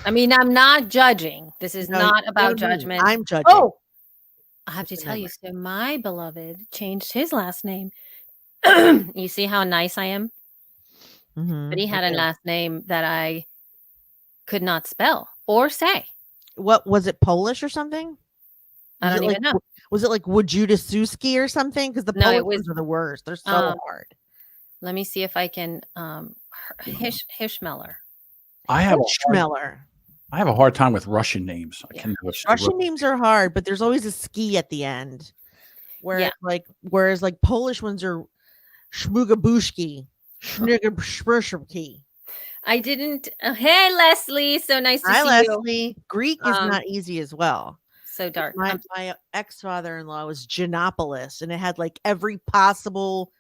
I mean, I'm not judging. This is not about judgment. I'm judging. Oh, I have to tell you, so my beloved changed his last name. You see how nice I am? But he had a last name that I could not spell or say. What was it, Polish or something? I don't even know. Was it like Wojciechowski or something? Because the Polish ones are the worst. They're so hard. Let me see if I can. Hirschmeller. I have a hard time with Russian names. Russian names are hard, but there's always a ski at the end. Whereas like Polish ones are Shmugabushki, Shmugabushki. I didn't. Hey, Leslie. So nice to see you. Hi, Leslie. Greek is not easy as well. So dark. My ex-father-in-law was Giannopoulos, and it had like every possible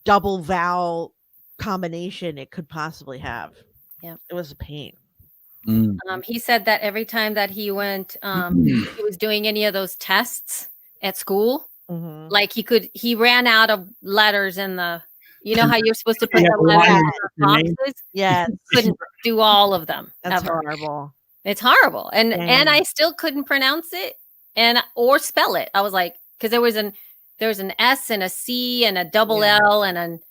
double vowel combination it could possibly have. Yeah, it was a pain. He said that every time that he went, he was doing any of those tests at school, like he ran out of letters in the. You know how you're supposed to put the letters in the boxes? Yeah, couldn't do all of them. That's horrible. It's horrible, and I still couldn't pronounce it or spell it. I was like, because there was an S and a C and a double L and an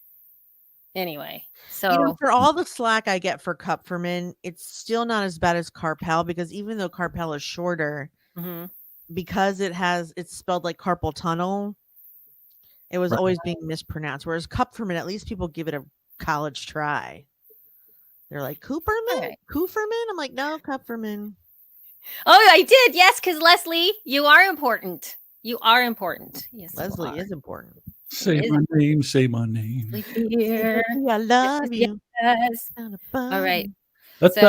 anyway. So for all the slack I get for Kupferman, it's still not as bad as Carpel, because even though Carpel is shorter, because it's spelled like carpal tunnel, it was always being mispronounced. Whereas Kupferman, at least people give it a college try. They're like, Cooperman? Cooperman? I'm like, no, Kupferman. Oh, I did. Yes, because Leslie, you are important. You are important. Yes, Leslie is important. Say my name. Say my name. Here. I love you. Yes. All right. Let's get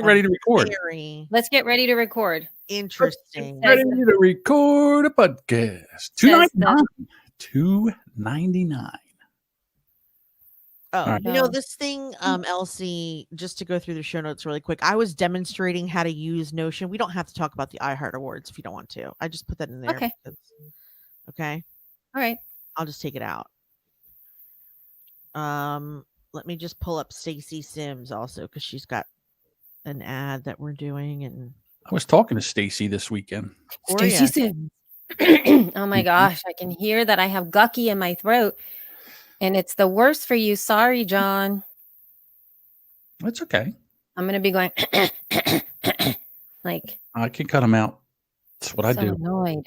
ready to record. Let's get ready to record. Interesting. Ready to record a podcast. $2.99. Oh, right. This thing, Elsie, just to go through the show notes really quick, I was demonstrating how to use Notion. We don't have to talk about the iHeart Awards if you don't want to. I just put that in there. Okay. Okay. All right. I'll just take it out. Let me just pull up Stacey Sims also, because she's got an ad that we're doing. And I was talking to Stacey this weekend. Stacey Sims. Oh my gosh, I can hear that I have gucky in my throat. And it's the worst for you. Sorry, John. It's okay. I'm going to be going like. I can cut them out. That's what I do. Annoyed.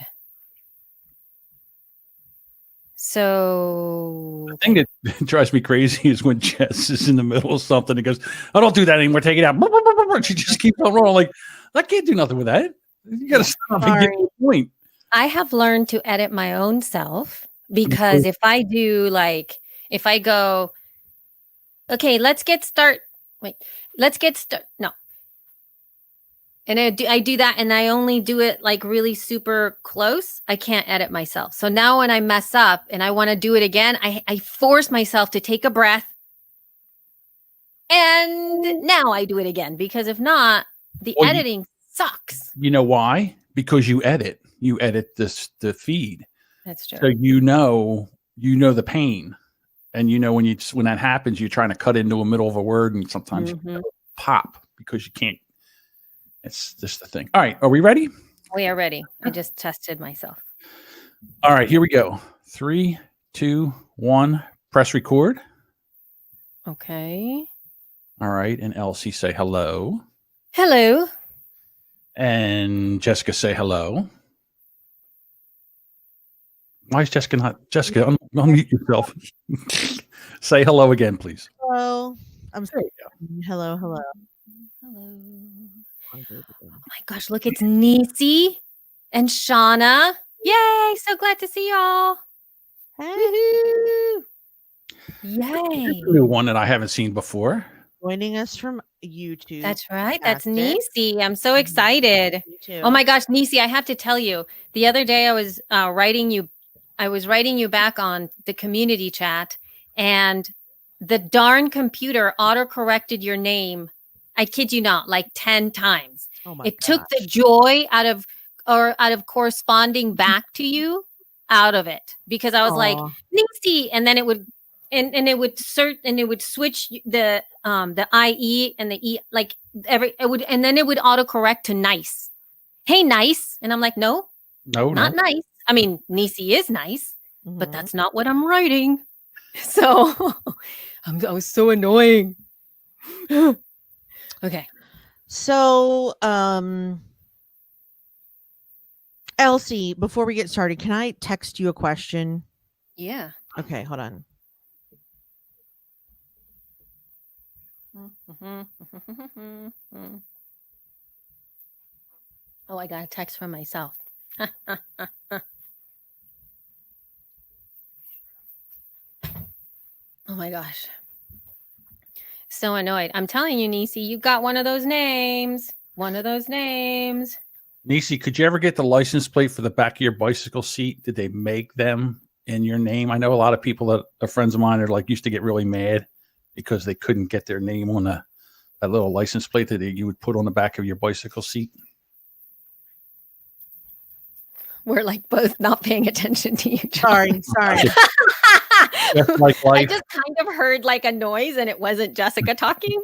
So the thing that drives me crazy is when Jess is in the middle of something and goes, "I don't do that anymore. Take it out." She just keeps on rolling. Like, I can't do nothing with that. You got to stop and get to the point. I have learned to edit my own self. Because if I go, okay, let's get start. No. And I do that, and I only do it like really super close. I can't edit myself. So now when I mess up and I want to do it again, I force myself to take a breath. And now I do it again, because if not, the editing sucks. You know why? Because you edit the feed. That's true. So you know the pain, and when that happens, you're trying to cut into the middle of a word, and sometimes you pop because you can't. It's just the thing. All right, are we ready? We are ready. I just tested myself. All right, here we go. 3, 2, 1. Press record. Okay. All right, and Elsie, say hello. Hello. And Jessica, say hello. Why is Jessica not? Jessica, unmute yourself. Say hello again, please. Hello. I'm sorry. Hello. Hello. Oh my gosh, look, it's Nisi and Shauna. Yay, so glad to see y'all. Hey. Woo-hoo. Yay. New one that I haven't seen before. Joining us from YouTube. That's right. That's Nisi. I'm so excited. Me too. Oh my gosh, Nisi, I have to tell you, the other day I was writing you back on the community chat, and the darn computer auto-corrected your name. I kid you not, like 10 times. Oh my It took the joy out of corresponding back to you out of it, because I was like, Nisi, and then it would and it would switch the IE and the E, like and then it would autocorrect to nice. Hey, nice. And I'm like, no, not nice. I mean, Nisi is nice, but that's not what I'm writing. So I was so annoying. Okay. So, Elsie, before we get started, can I text you a question? Yeah. Okay, hold on. Oh, I got a text from myself. Oh my gosh. So annoyed. I'm telling you, Nisi, you got one of those names. One of those names. Nisi, could you ever get the license plate for the back of your bicycle seat? Did they make them in your name? I know a lot of people that are friends of mine are like used to get really mad because they couldn't get their name on that little license plate that you would put on the back of your bicycle seat. We're like both not paying attention to you, John. Sorry. Like I just kind of heard like a noise and it wasn't Jessica talking.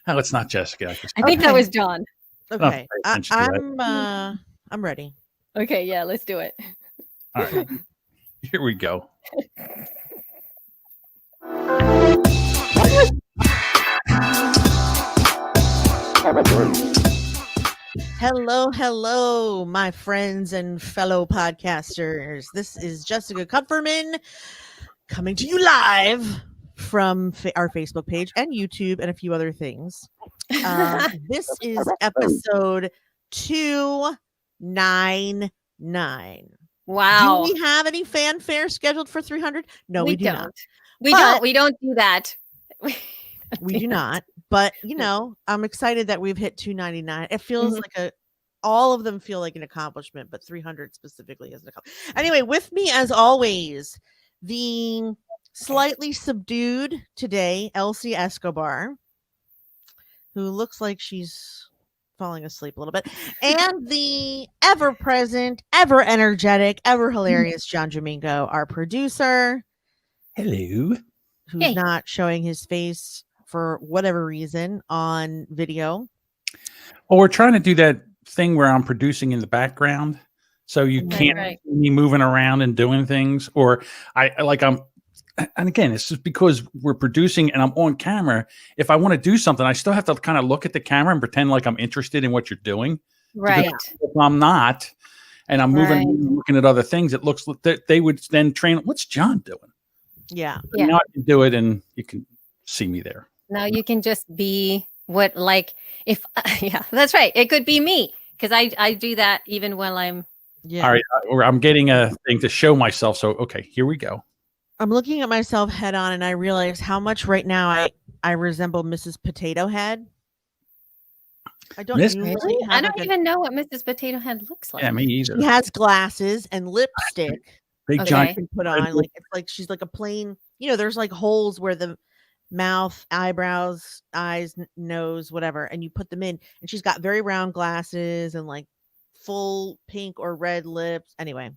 No, it's not Jessica. I think that was John. Okay. I'm ready. Okay, yeah, let's do it. All right. Here we go. Hello, my friends and fellow podcasters. This is Jessica Kupferman coming to you live from our Facebook page and YouTube and a few other things. This is episode 299. Wow. Do we have any fanfare scheduled for 300? No, we do not. We don't do that. We do not. But, I'm excited that we've hit 299. It feels like all of them feel like an accomplishment, but 300 specifically is an accomplishment. Anyway, with me as always, the slightly subdued today, Elsie Escobar, who looks like she's falling asleep a little bit, and the ever-present, ever-energetic, ever-hilarious John Domingo, our producer. Hello. Who's not showing his face for whatever reason on video. Well, we're trying to do that thing where I'm producing in the background, so you can't see me moving around and doing things. Or and again, it's just because we're producing and I'm on camera. If I want to do something, I still have to kind of look at the camera and pretend like I'm interested in what you're doing. Right. If I'm not, and I'm moving, looking at other things, it looks like they would then train. What's John doing? Yeah. Now I can do it, and you can see me there. Now you can just be what, like, if that's right. It could be me because I do that even when I'm. Yeah. All right. I'm getting a thing to show myself. So, okay, here we go. I'm looking at myself head on, and I realize how much right now I resemble Mrs. Potato Head. I don't even know what Mrs. Potato Head looks like. Yeah, me either. She has glasses and lipstick. Big giant can put on, like it's like she's like a plain. There's like holes where the mouth, eyebrows, eyes, nose, whatever, and you put them in, and she's got very round glasses and like full pink or red lips. Anyway,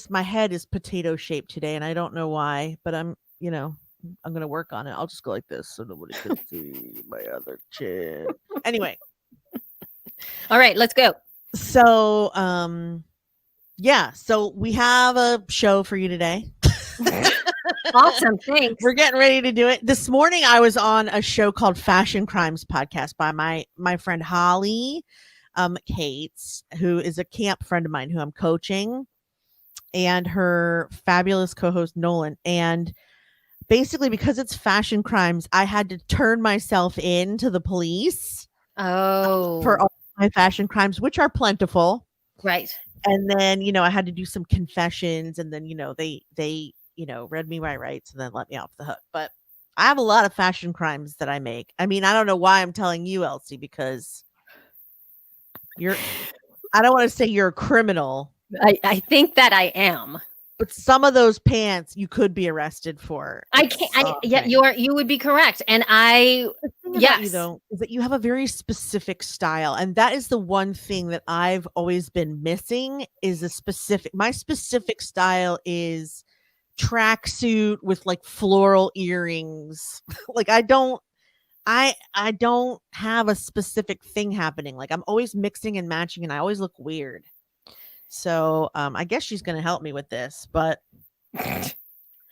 my head is potato shaped today, and I don't know why, but I'm gonna work on it. I'll just go like this so nobody can see my other chin. Anyway, all right, let's go. So so we have a show for you today. Awesome, thanks. We're getting ready to do it. This morning I was on a show called Fashion Crimes Podcast by my friend Holly Cates, who is a camp friend of mine who I'm coaching, and her fabulous co-host Nolan. And basically, because it's fashion crimes, I had to turn myself in to the police for all my fashion crimes, which are plentiful. Right. And then, I had to do some confessions, and then, they read me my rights and then let me off the hook. But I have a lot of fashion crimes that I make. I mean, I don't know why I'm telling you, Elsie, because I don't want to say you're a criminal. I think that I am. But some of those pants you could be arrested for. You would be correct. And is that you have a very specific style. And that is the one thing that I've always been missing is my specific style is tracksuit with like floral earrings. Like I don't have a specific thing happening. Like I'm always mixing and matching and I always look weird. So I guess she's gonna help me with this, but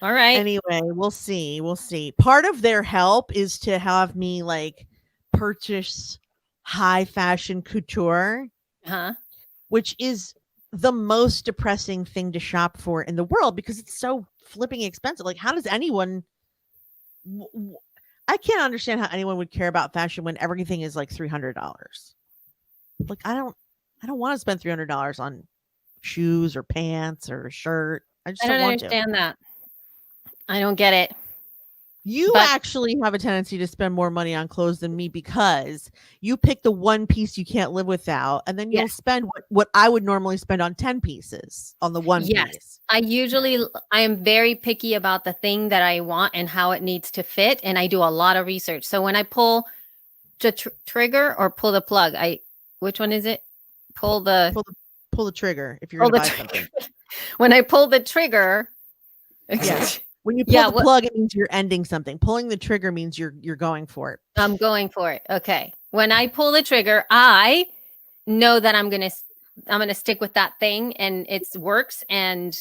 all right. Anyway, we'll see. We'll see. Part of their help is to have me like purchase high fashion couture, which is the most depressing thing to shop for in the world because it's so flipping expensive. Like, how does anyone? I can't understand how anyone would care about fashion when everything is like $300. Like, I don't want to spend $300 on shoes or pants or a shirt. I just don't want to. Understand that. I don't get it. You actually have a tendency to spend more money on clothes than me because you pick the one piece you can't live without, and then you'll spend what I would normally spend on 10 pieces on the one piece. I am very picky about the thing that I want and how it needs to fit, and I do a lot of research. So when I pull the trigger or pull the plug, which one is it? Pull the trigger if you're going to buy something. When I pull the trigger, yes. When you pull the plug, it means you're ending something. Pulling the trigger means you're going for it. I'm going for it. Okay. When I pull the trigger, I know that I'm gonna stick with that thing and it works and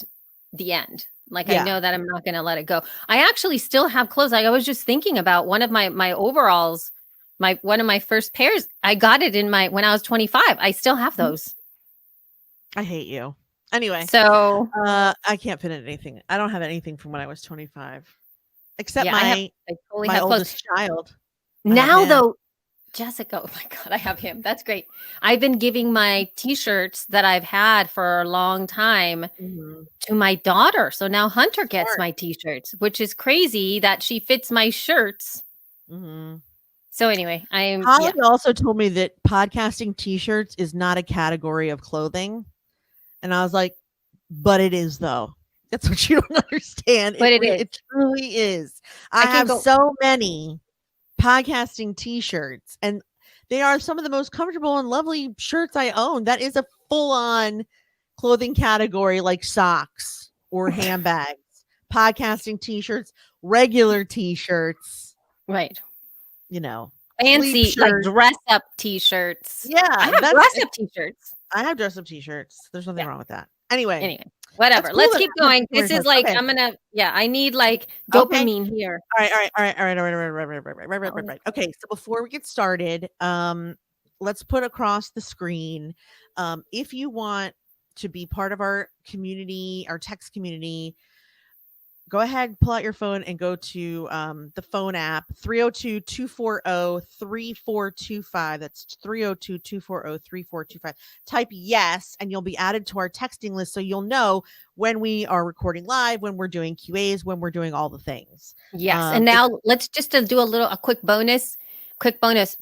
the end. Like I know that I'm not gonna let it go. I actually still have clothes. Like I was just thinking about one of my overalls, one of my first pairs. I got it when I was 25. I still have those. I hate you. Anyway, so I can't fit in anything. I don't have anything from when I was 25, except my oldest child. Now, though, Jessica, oh my God, I have him. That's great. I've been giving my T-shirts that I've had for a long time to my daughter. So now Hunter gets my T-shirts, which is crazy that she fits my shirts. So anyway, Holly also told me that podcasting T-shirts is not a category of clothing. And I was like, but it is, though. That's what you don't understand. But it truly is. I have so many podcasting T-shirts, and they are some of the most comfortable and lovely shirts I own. That is a full-on clothing category like socks or handbags, podcasting T-shirts, regular T-shirts. Right. You know. Fancy, like dress-up T-shirts. Yeah. I have dress-up T-shirts. I have dress-up T-shirts. There's nothing wrong with that. Anyway, whatever. Let's keep going. This is like I need like dopamine here. All right. Okay, so before we get started, let's put across the screen. If you want to be part of our community, our text community, go ahead, pull out your phone and go to the phone app 302-240-3425. That's 302-240-3425. Type yes, and you'll be added to our texting list so you'll know when we are recording live, when we're doing QAs, when we're doing all the things. Yes. And now let's just do a quick bonus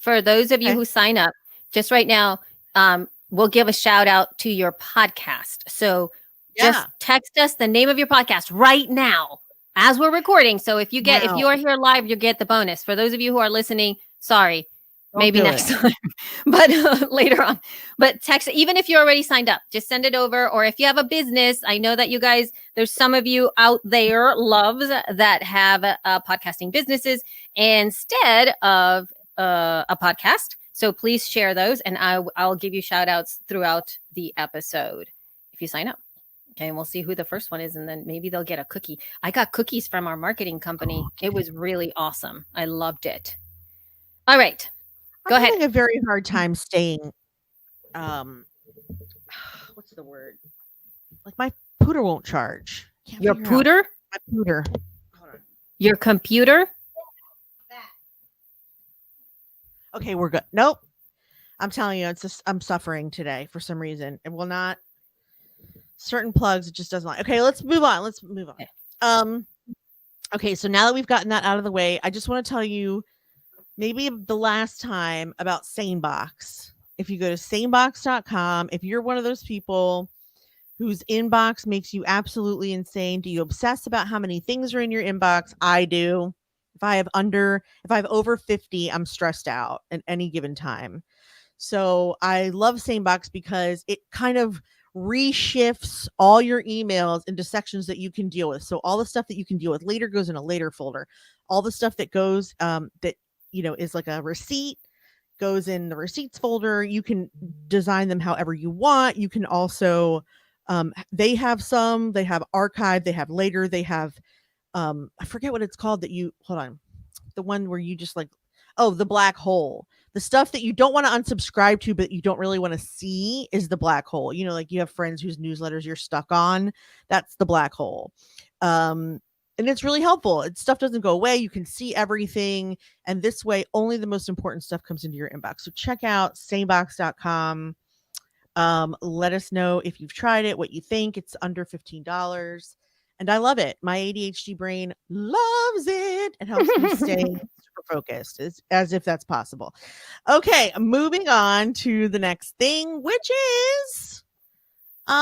for those of you who sign up. Just right now, we'll give a shout out to your podcast. So just text us the name of your podcast right now as we're recording. So if you are here live, you get the bonus. For those of you who are listening, sorry, maybe next time, but later on. But text, even if you're already signed up, just send it over. Or if you have a business, I know that you guys, there's some of you out there that have podcasting businesses instead of a podcast. So please share those, and I'll give you shout outs throughout the episode if you sign up. Okay, and we'll see who the first one is, and then maybe they'll get a cookie. I got cookies from our marketing company. It was really awesome. I loved it. All right, go ahead. I'm having a very hard time staying. What's the word? Like my pooter won't charge. Your pooter? My pooter. Hold on. Your computer? Okay, we're good. Nope. I'm telling you, it's just I'm suffering today for some reason. It will not. Certain plugs, it just doesn't like. Okay, let's move on. Okay, so now that we've gotten that out of the way, I just want to tell you maybe the last time about SaneBox. If you go to sanebox.com, if you're one of those people whose inbox makes you absolutely insane, do you obsess about how many things are in your inbox? I do. If I have over 50, I'm stressed out at any given time. So I love SaneBox because it kind of reshifts all your emails into sections that you can deal with. So all the stuff that you can deal with later goes in a later folder. All the stuff that goes that is like a receipt goes in the receipts folder. You can design them however you want. You can also they have archive, they have later, they have I forget what it's called that you hold on. The one where you just the black hole. The stuff that you don't want to unsubscribe to, but you don't really want to see is the black hole. Like you have friends whose newsletters you're stuck on. That's the black hole. And it's really helpful. Stuff doesn't go away. You can see everything. And this way, only the most important stuff comes into your inbox. So check out sanebox.com. Let us know if you've tried it, what you think. It's under $15. And I love it. My ADHD brain loves it. It helps me stay super focused, as if that's possible. Okay, moving on to the next thing, which is we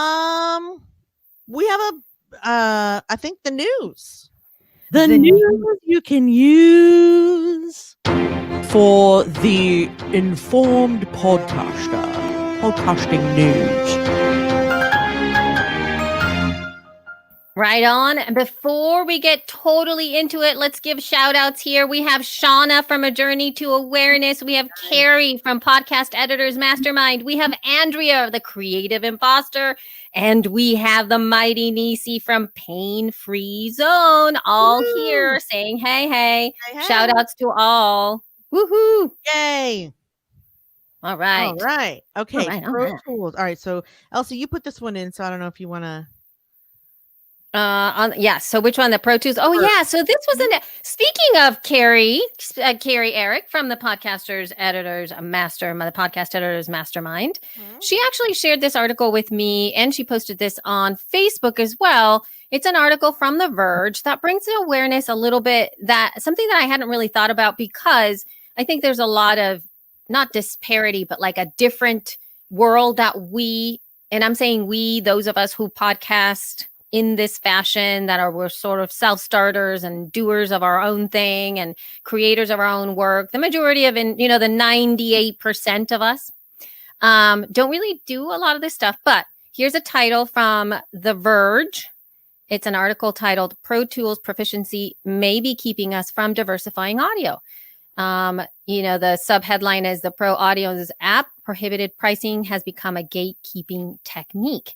have I think the news. The news you can use for the informed podcaster. Podcasting news. Right on. And before we get totally into it, let's give shout outs here. We have Shauna from A Journey to Awareness. We have Carrie from Podcast Editors Mastermind. We have Andrea, the Creative Imposter. And we have the mighty Nisi from Pain Free Zone, all here saying, hey. Shout outs to all. Woohoo. Yay. All right. Okay. Pro Tools. All right. So Elsie, you put this one in. So I don't know if you want to. So which one? The Pro Tools? Oh yeah. So this was speaking of Carrie Eric from the Podcast Editors Mastermind. She actually shared this article with me and she posted this on Facebook as well. It's an article from The Verge that brings to awareness a little bit something that I hadn't really thought about, because I think there's a lot of not disparity, but like a different world that and I'm saying those of us who podcast in this fashion, we're sort of self-starters and doers of our own thing and creators of our own work. The majority of the 98% of us don't really do a lot of this stuff. But here's a title from The Verge. It's an article titled "Pro Tools Proficiency May Be Keeping Us from Diversifying Audio." The subheadline is "The Pro Audio's app prohibited pricing has become a gatekeeping technique."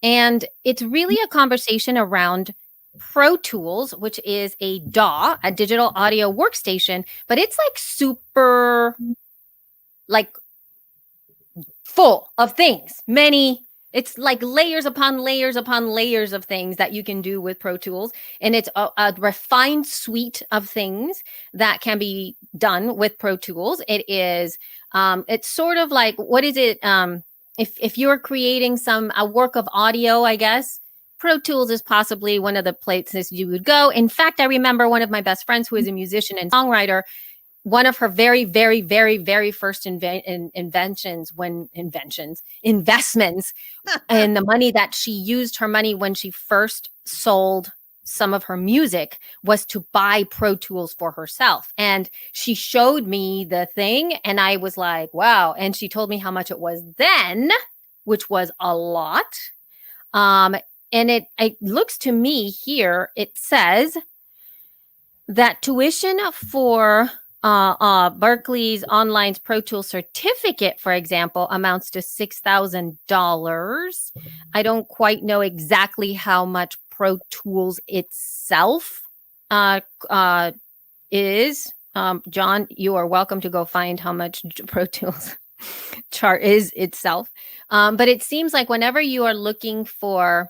And it's really a conversation around Pro Tools, which is a DAW, a digital audio workstation, but it's like super full of things. It's like layers upon layers upon layers of things that you can do with Pro Tools. And it's a refined suite of things that can be done with Pro Tools. It is, it's sort of like, what is it? If you're creating a work of audio, I guess, Pro Tools is possibly one of the places you would go. In fact, I remember one of my best friends who is a musician and songwriter, one of her very, very, very, very first investments, and the money that she used her money when she first sold some of her music was to buy Pro Tools for herself. And she showed me the thing and I was like, wow. And she told me how much it was then, which was a lot. And it looks to me here, it says that tuition for Berklee's online Pro Tools certificate, for example, amounts to $6,000. I don't quite know exactly how much Pro Tools itself is. John, you are welcome to go find how much Pro Tools chart is itself. But it seems like whenever you are looking for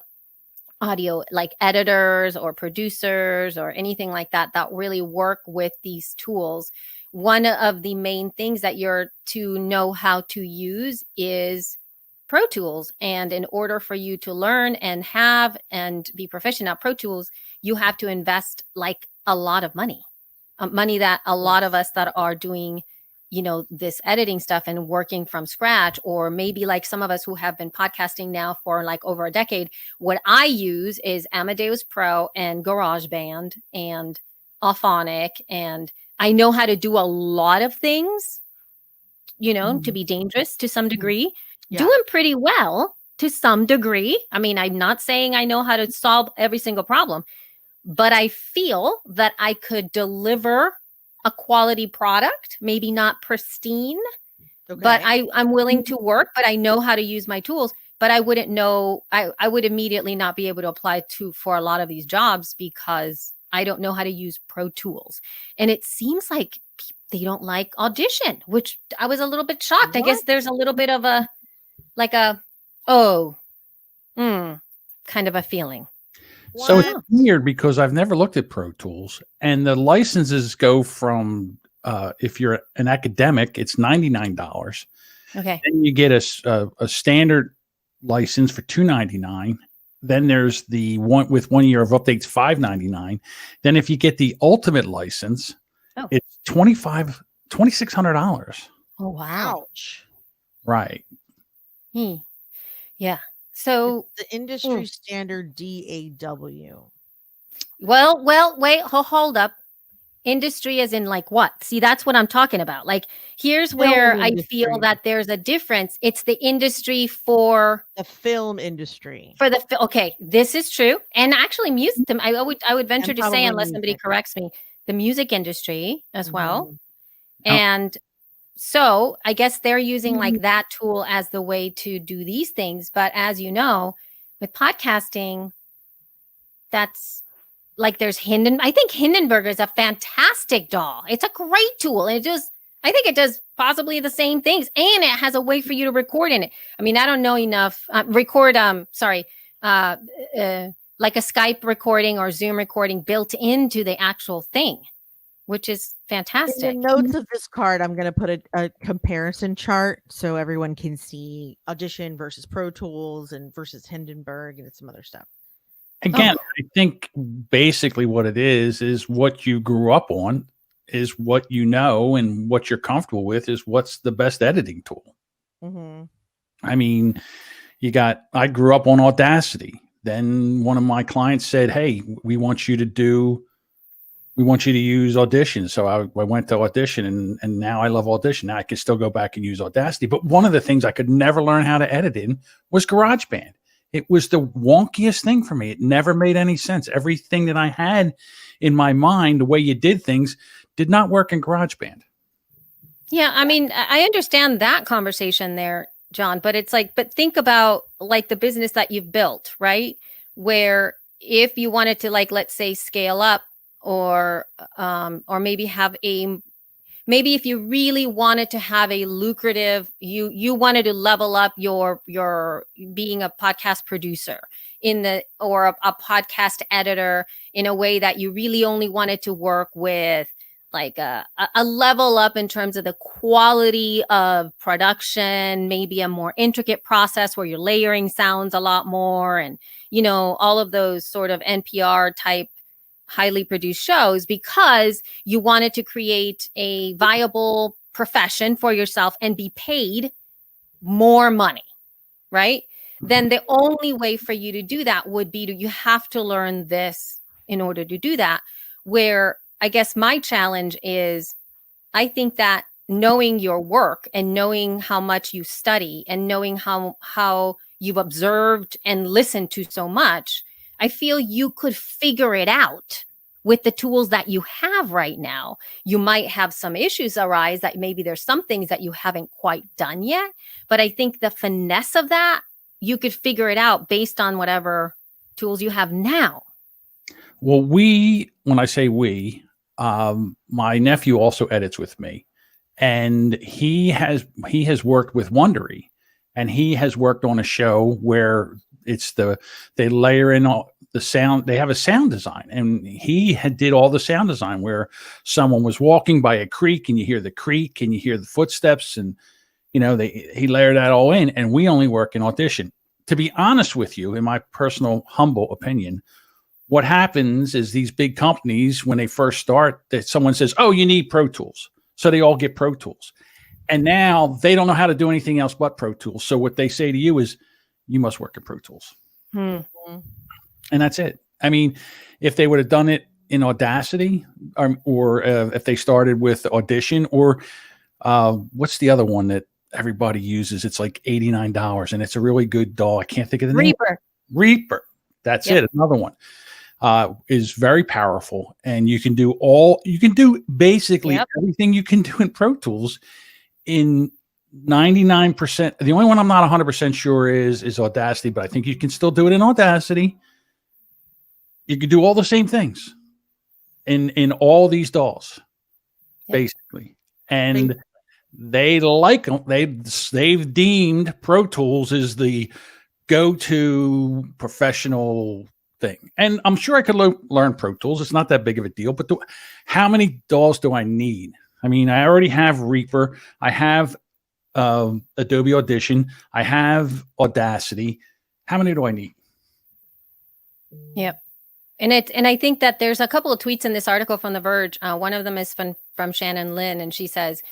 audio, like editors or producers or anything like that really work with these tools, one of the main things that you're to know how to use is Pro Tools. And in order for you to learn and have and be proficient at Pro Tools, you have to invest like a lot of money that a lot of us that are doing, this editing stuff and working from scratch, or maybe like some of us who have been podcasting now for like over a decade. What I use is Amadeus Pro and GarageBand and Auphonic, and I know how to do a lot of things, to be dangerous to some degree. Yeah. Doing pretty well, to some degree. I mean, I'm not saying I know how to solve every single problem, but I feel that I could deliver a quality product, maybe not pristine, but I'm willing to work, but I know how to use my tools. But I wouldn't know, I would immediately not be able to apply for a lot of these jobs because I don't know how to use Pro Tools. And it seems like they don't like Audition, which I was a little bit shocked. I guess there's a little bit of a, like a, kind of a feeling. So it's weird because I've never looked at Pro Tools, and the licenses go from, if you're an academic, it's $99. Okay. Then you get a standard license for $299. Then there's the one with 1 year of updates, $599. Then if you get the ultimate license, it's $2,600. Oh wow! Ouch. Right. Yeah. So it's the industry standard DAW. Well, wait, hold up. Industry as in like what? See, that's what I'm talking about. Like, here's where I feel that there's a difference. It's the industry for the film industry. Okay, this is true. And actually music, I would venture to say, unless somebody corrects me, the music industry as well. And so I guess they're using like that tool as the way to do these things. But as you know, with podcasting, that's like there's I think Hindenburg is a fantastic DAW. It's a great tool. And I think it does possibly the same things. And it has a way for you to record in it. I mean, I don't know enough. Like a Skype recording or Zoom recording built into the actual thing, which is fantastic. In the notes of this card, I'm going to put a comparison chart so everyone can see Audition versus Pro Tools and versus Hindenburg and some other stuff. Again, I think basically what it is what you grew up on is what you know, and what you're comfortable with is what's the best editing tool. I mean, I grew up on Audacity. Then one of my clients said, hey, we want you to use Audition. So I went to Audition and now I love Audition. Now I can still go back and use Audacity. But one of the things I could never learn how to edit in was GarageBand. It was the wonkiest thing for me. It never made any sense. Everything that I had in my mind, the way you did things, did not work in GarageBand. Yeah, I mean, I understand that conversation there, John, but it's like, but think about like the business that you've built, right? Where if you wanted to, like, let's say scale up or maybe have maybe if you really wanted to have a lucrative, you wanted to level up your being a podcast producer or a podcast editor in a way that you really only wanted to work with like a level up in terms of the quality of production, maybe a more intricate process where you're layering sounds a lot more, and all of those sort of NPR type highly produced shows, because you wanted to create a viable profession for yourself and be paid more money, right? Then the only way for you to do that would be you have to learn this in order to do that. Where I guess my challenge is, I think that knowing your work and knowing how much you study and knowing how you've observed and listened to so much, I feel you could figure it out with the tools that you have right now. You might have some issues arise that maybe there's some things that you haven't quite done yet, but I think the finesse of that, you could figure it out based on whatever tools you have now. Well, when I say my nephew also edits with me, and he has worked with Wondery, and he has worked on a show where they layer in all the sound. They have a sound design, and he did all the sound design where someone was walking by a creek and you hear the creek and you hear the footsteps, and he layered that all in. And we only work in Audition. To be honest with you, in my personal humble opinion, what happens is these big companies, when they first start, that someone says, oh, you need Pro Tools. So they all get Pro Tools. And now they don't know how to do anything else but Pro Tools. So what they say to you is, you must work in Pro Tools. And that's it. I mean, if they would have done it in Audacity, or if they started with Audition, or what's the other one that everybody uses. It's like $89, and it's a really good doll. I can't think of the name. Reaper. That's it. Another one. Is very powerful, and you can do basically everything you can do in Pro Tools in 99%. The only one I'm not 100% sure is Audacity, but I think you can still do it in Audacity. You can do all the same things in all these dolls, basically. And they like them. They've deemed Pro Tools is the go-to professional thing. And I'm sure I could learn Pro Tools. It's not that big of a deal, but how many dolls do I need? I mean, I already have Reaper. I have Adobe Audition. I have Audacity. How many do I need? Yep. And I think that there's a couple of tweets in this article from The Verge. One of them is from Shannon Lynn, and she says,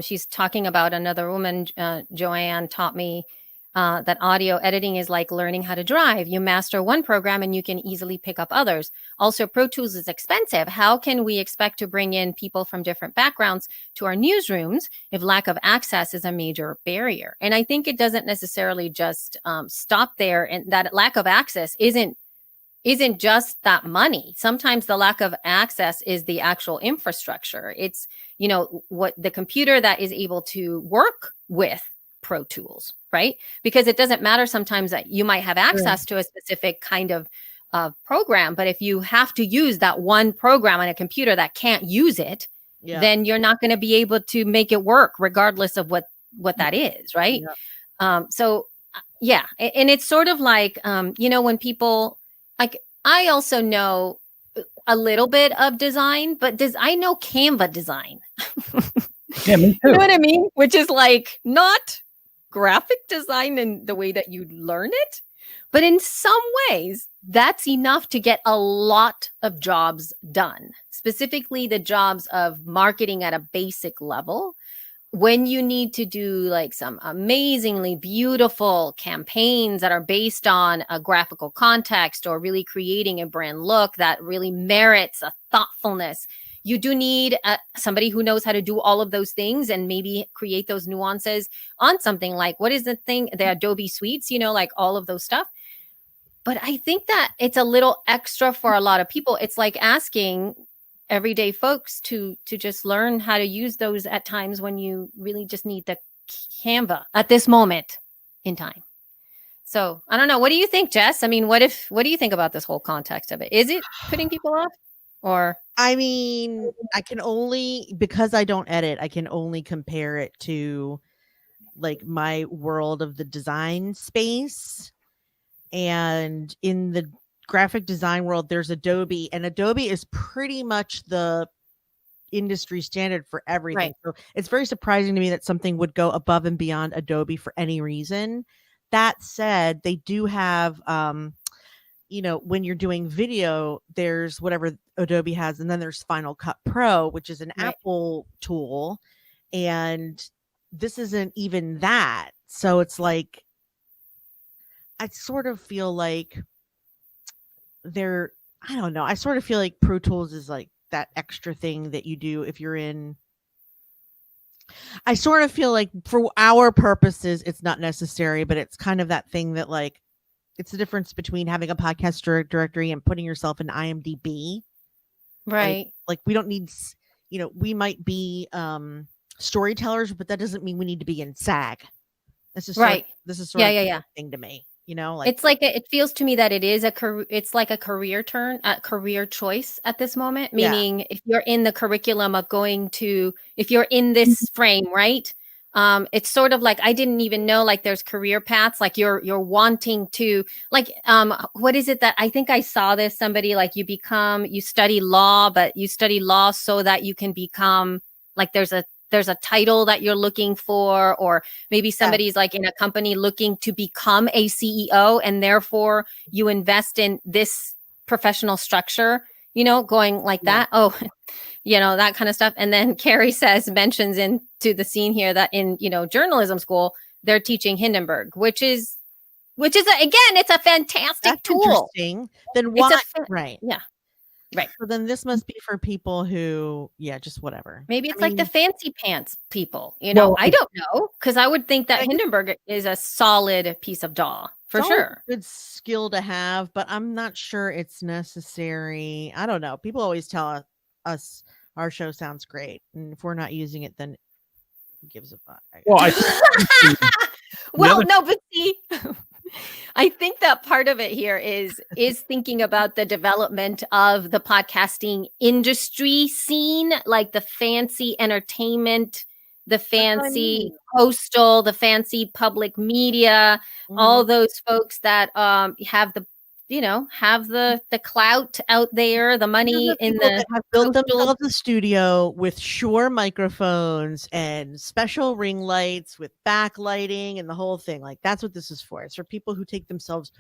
she's talking about another woman, Joanne taught me that audio editing is like learning how to drive. You master one program and you can easily pick up others. Also, Pro Tools is expensive. How can we expect to bring in people from different backgrounds to our newsrooms if lack of access is a major barrier? And I think it doesn't necessarily just stop there. And that lack of access isn't just that money. Sometimes the lack of access is the actual infrastructure. It's, what the computer that is able to work with Pro Tools, right? Because it doesn't matter sometimes that you might have access to a specific kind of program, but if you have to use that one program on a computer that can't use it, then you're not going to be able to make it work regardless of what that is, right? And it's sort of like, when people, like, I also know a little bit of design, but I know Canva design. Yeah, me too. You know what I mean? Which is like not graphic design in the way that you learn it, but in some ways that's enough to get a lot of jobs done, specifically the jobs of marketing at a basic level. When you need to do like some amazingly beautiful campaigns that are based on a graphical context or really creating a brand look that really merits a thoughtfulness, you do need somebody who knows how to do all of those things and maybe create those nuances on something like, what is the thing, the Adobe Suites, like all of those stuff. But I think that it's a little extra for a lot of people. It's like asking everyday folks to just learn how to use those at times when you really just need the Canva at this moment in time. So I don't know. What do you think, Jess? I mean, what do you think about this whole context of it? Is it putting people off? Or I mean, I can only, because I don't edit, I can only compare it to like my world of the design space. And in the graphic design world, there's Adobe, and Adobe is pretty much the industry standard for everything. So it's very surprising to me that something would go above and beyond Adobe for any reason. That said, they do have, when you're doing video, there's whatever Adobe has, and then there's Final Cut Pro, which is an Apple tool, and this isn't even that. So it's like, I sort of feel like I don't know. I sort of feel like Pro Tools is like that extra thing that you do if you're in. I sort of feel like for our purposes, it's not necessary, but it's kind of that thing that like, it's the difference between having a podcast directory and putting yourself in IMDb. Right. Like we don't need, we might be storytellers, but that doesn't mean we need to be in SAG. This is sort of a thing to me. It's like it feels to me that it is it's like a career choice at this moment. Meaning, if you're in the curriculum of if you're in this frame, right? It's sort of like, I didn't even know like there's career paths. Like you're wanting to like, what is it that I think I saw this? Somebody like you study law, but you study law so that you can become like there's a title that you're looking for, or maybe somebody's like in a company looking to become a CEO, and therefore you invest in this professional structure, going like that. Oh, that kind of stuff. And then Carrie mentions into the scene here that in, journalism school, they're teaching Hindenburg, which is again, it's a fantastic tool. Interesting. Then why? Right. Yeah. Right. So then this must be for people who, just whatever. Maybe it's like the fancy pants people, I don't know. because I would think that I guess- Hindenburg is a solid piece of DAW for It's always sure. a good skill to have, but I'm not sure it's necessary. I don't know. People always tell us our show sounds great, and if we're not using it, then who gives a fuck? I Well, guess. Well, other- no, but see, I think that part of it here is thinking about the development of the podcasting industry scene, like the fancy entertainment, the what I fancy mean. postal, the fancy public media, all those folks that have the have the clout out there, the money in people the that have built coastal. themselves a studio with Shure microphones and special ring lights with backlighting and the whole thing. Like that's what this is for. It's for people who take themselves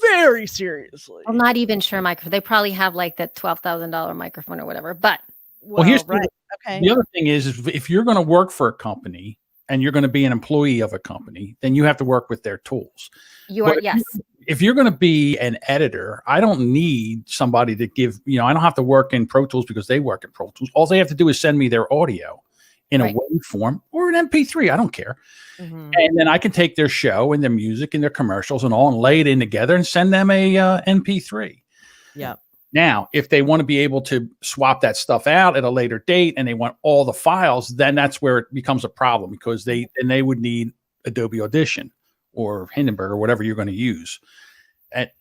very seriously. I'm not even sure microphone. They probably have like that $12,000 microphone or whatever. But Well, here's right. Okay. the other thing is if you're going to work for a company and you're going to be an employee of a company, then you have to work with their tools. you are, But yes. if you're going to be an editor, I don't need somebody to give, I don't have to work in Pro Tools because they work in Pro Tools. All they have to do is send me their audio in Right. a waveform or an MP3. I don't care. Mhm. And then I can take their show and their music and their commercials and all and lay it in together and send them a MP3. Yeah. Now, if they want to be able to swap that stuff out at a later date and they want all the files, then that's where it becomes a problem because they would need Adobe Audition or Hindenburg or whatever you're going to use.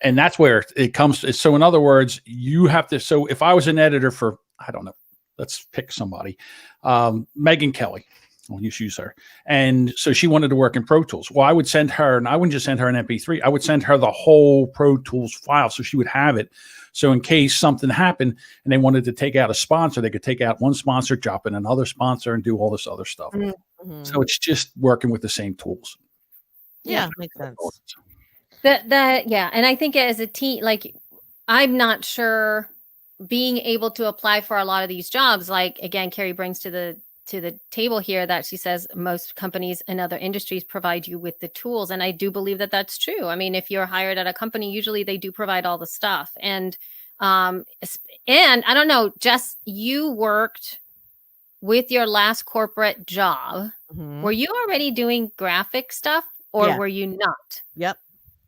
And that's where it comes. So in other words, you have to, so if I was an editor for, I don't know, let's pick somebody, Megan Kelly, I'll use her. And so she wanted to work in Pro Tools. Well, I would send her, and I wouldn't just send her an MP3, I would send her the whole Pro Tools file so she would have it. So in case something happened and they wanted to take out a sponsor, they could take out one sponsor, drop in another sponsor, and do all this other stuff. Mhm. So it's just working with the same tools. Yeah, makes sense. That yeah, and I think as a team, like I'm not sure being able to apply for a lot of these jobs. Like again, Carrie brings to the table here that she says most companies in other industries provide you with the tools, and I do believe that that's true. I mean, if you're hired at a company, usually they do provide all the stuff, and I don't know, Jess, you worked with your last corporate job. Mhm. Were you already doing graphic stuff, or Yeah. were you not? Yep.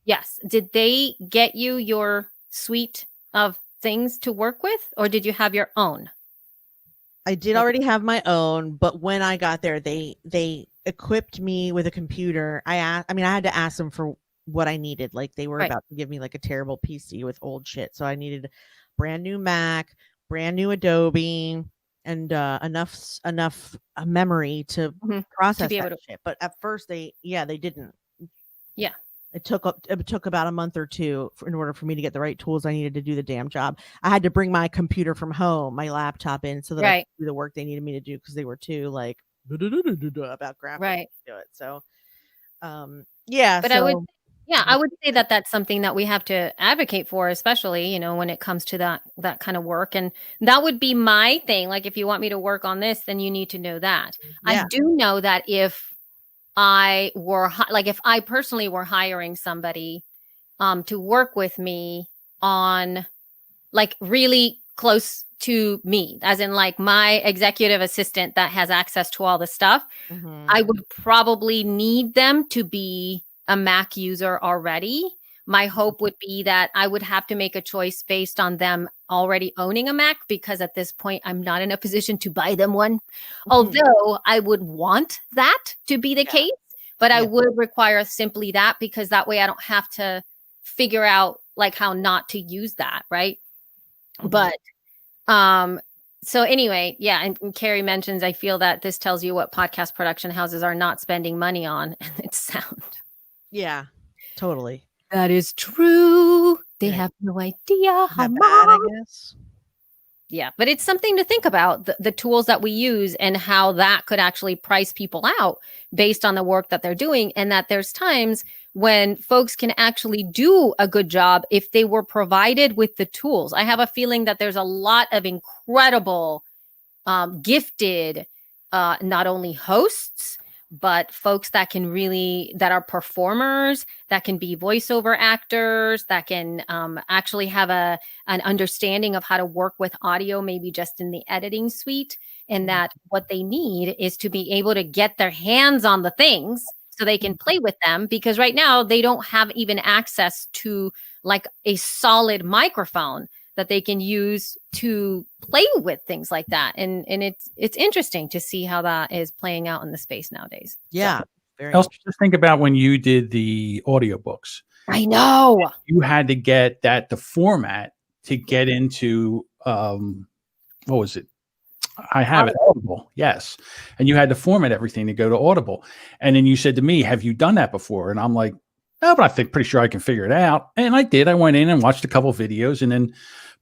Yes. Did they get you your suite of things to work with, or did you have your own? I did already have my own, but when I got there, they equipped me with a computer. I had to ask them for what I needed. Like they were Right. about to give me like a terrible PC with old shit, so I needed brand new Mac, brand new Adobe, and enough memory to Mhm. process be that able to- shit. But at first, they didn't. Yeah. It took about a month or two in order for me to get the right tools I needed to do the damn job. I had to bring my computer from home, my laptop in, so that I Right. could do the work they needed me to do because they were too like about graphics Right. to do it. So, yeah. But so, I would say that that's something that we have to advocate for, especially, when it comes to that kind of work. And that would be my thing. Like, if you want me to work on this, then you need to know that. yeah. I do know that if I were if I personally were hiring somebody to work with me on like really close to me, as in like my executive assistant that has access to all the stuff, Mhm. I would probably need them to be a Mac user already. My hope would be that I would have to make a choice based on them already owning a Mac, because at this point, I'm not in a position to buy them one. Mhm. Although I would want that to be the Yeah. case, but I Yeah. would require simply that, because that way I don't have to figure out like how not to use that. Right. Mhm. But, so anyway, yeah. And Carrie mentions, I feel that this tells you what podcast production houses are not spending money on. And it's sound. Yeah, totally. That is true. They Right. have no idea how Not bad, I much. guess. Yeah, but it's something to think about, the tools that we use and how that could actually price people out based on the work that they're doing. And that there's times when folks can actually do a good job if they were provided with the tools. I have a feeling that there's a lot of incredible, gifted, not only hosts, but folks that are performers, that can be voiceover actors, that can actually have an understanding of how to work with audio, maybe just in the editing suite, and that what they need is to be able to get their hands on the things so they can play with them, because right now they don't have even access to like a solid microphone that they can use to play with things like that. And it's interesting to see how that is playing out in the space nowadays. Yeah. So, Very Also, just think about when you did the audiobooks. I know. You had to get the format to get into what was it? I have it, Audible. Yes. And you had to format everything to go to Audible. And then you said to me, have you done that before? And I'm like, no, but I think pretty sure I can figure it out. And I did. I went in and watched a couple of videos, and then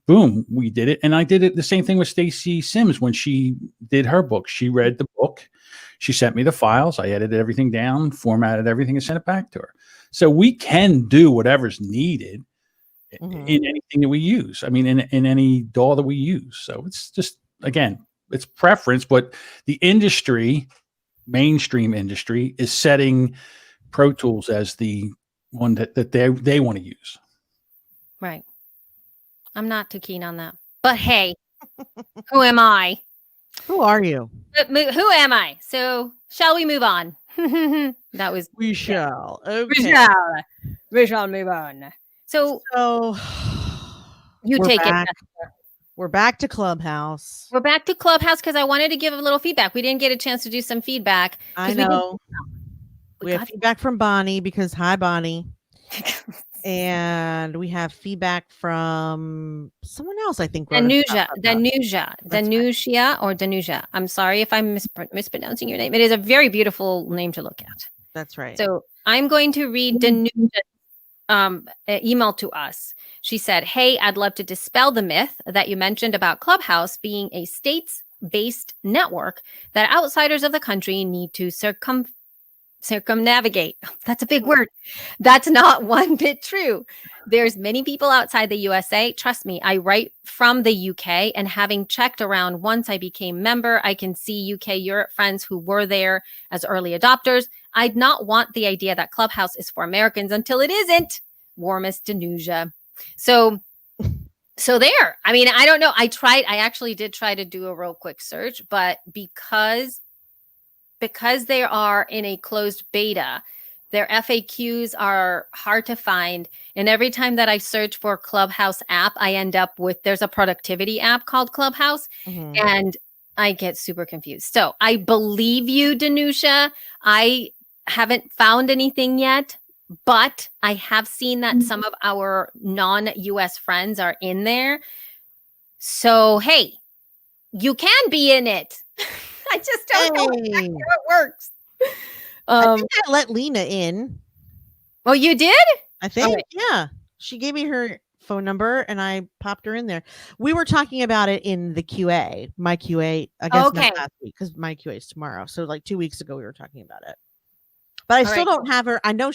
boom, we did it. And I did it the same thing with Stacey Sims when she did her book. She read the book. She sent me the files. I edited everything down, formatted everything, and sent it back to her. So we can do whatever's needed in anything that we use. I mean, in any DAW that we use. So it's just, again, it's preference, but the industry, mainstream industry, is setting Pro Tools as the one that they want to use. Right. I'm not too keen on that. But hey, who am I? Who are you? Who am I? So shall we move on? That was We shall. Okay. We shall move on. So you we're take back. it. We're back to Clubhouse. We're back to Clubhouse because I wanted to give a little feedback. We didn't get a chance to do some feedback. I know. We We have feedback from Bonnie because hi, Bonnie. And we have feedback from someone else, I think. Danusia. I'm sorry if I'm mispronouncing your name. It is a very beautiful name to look at. That's right. So I'm going to read Danusia's email to us. She said, hey, I'd love to dispel the myth that you mentioned about Clubhouse being a states-based network that outsiders of the country need to circumnavigate. That's a big word. That's not one bit true. There's many people outside the USA. Trust me, I write from the UK, and having checked around once I became member, I can see UK Europe friends who were there as early adopters. I'd not want the idea that Clubhouse is for Americans until it isn't. Warmest Danusia. So there. I mean, I don't know. I actually did try to do a real quick search, but because they are in a closed beta, their FAQs are hard to find. And every time that I search for Clubhouse app, I end up with, there's a productivity app called Clubhouse, and I get super confused. So I believe you, Danusia. I haven't found anything yet, but I have seen that some of our non-US friends are in there. So, hey, you can be in it. I just don't know exactly how it works. I think I let Lena in. Oh, you did? I think, yeah. She gave me her phone number and I popped her in there. We were talking about it in the QA, my QA, I guess not last week because my QA is tomorrow. So like 2 weeks ago, we were talking about it. But I still don't have her. I know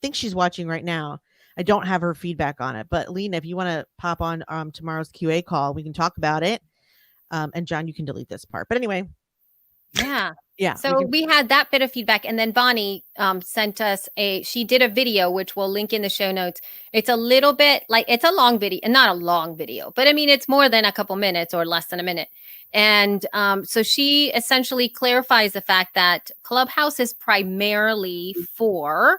thinks she's watching right now. I don't have her feedback on it. But Lena, if you want to pop on tomorrow's QA call, we can talk about it. And John, you can delete this part. But anyway. Yeah. So we had that bit of feedback. And then Bonnie sent us she did a video, which we'll link in the show notes. It's a little bit like, it's a long video, not a long video, but I mean, it's more than a couple minutes or less than a minute. And so she essentially clarifies the fact that Clubhouse is primarily for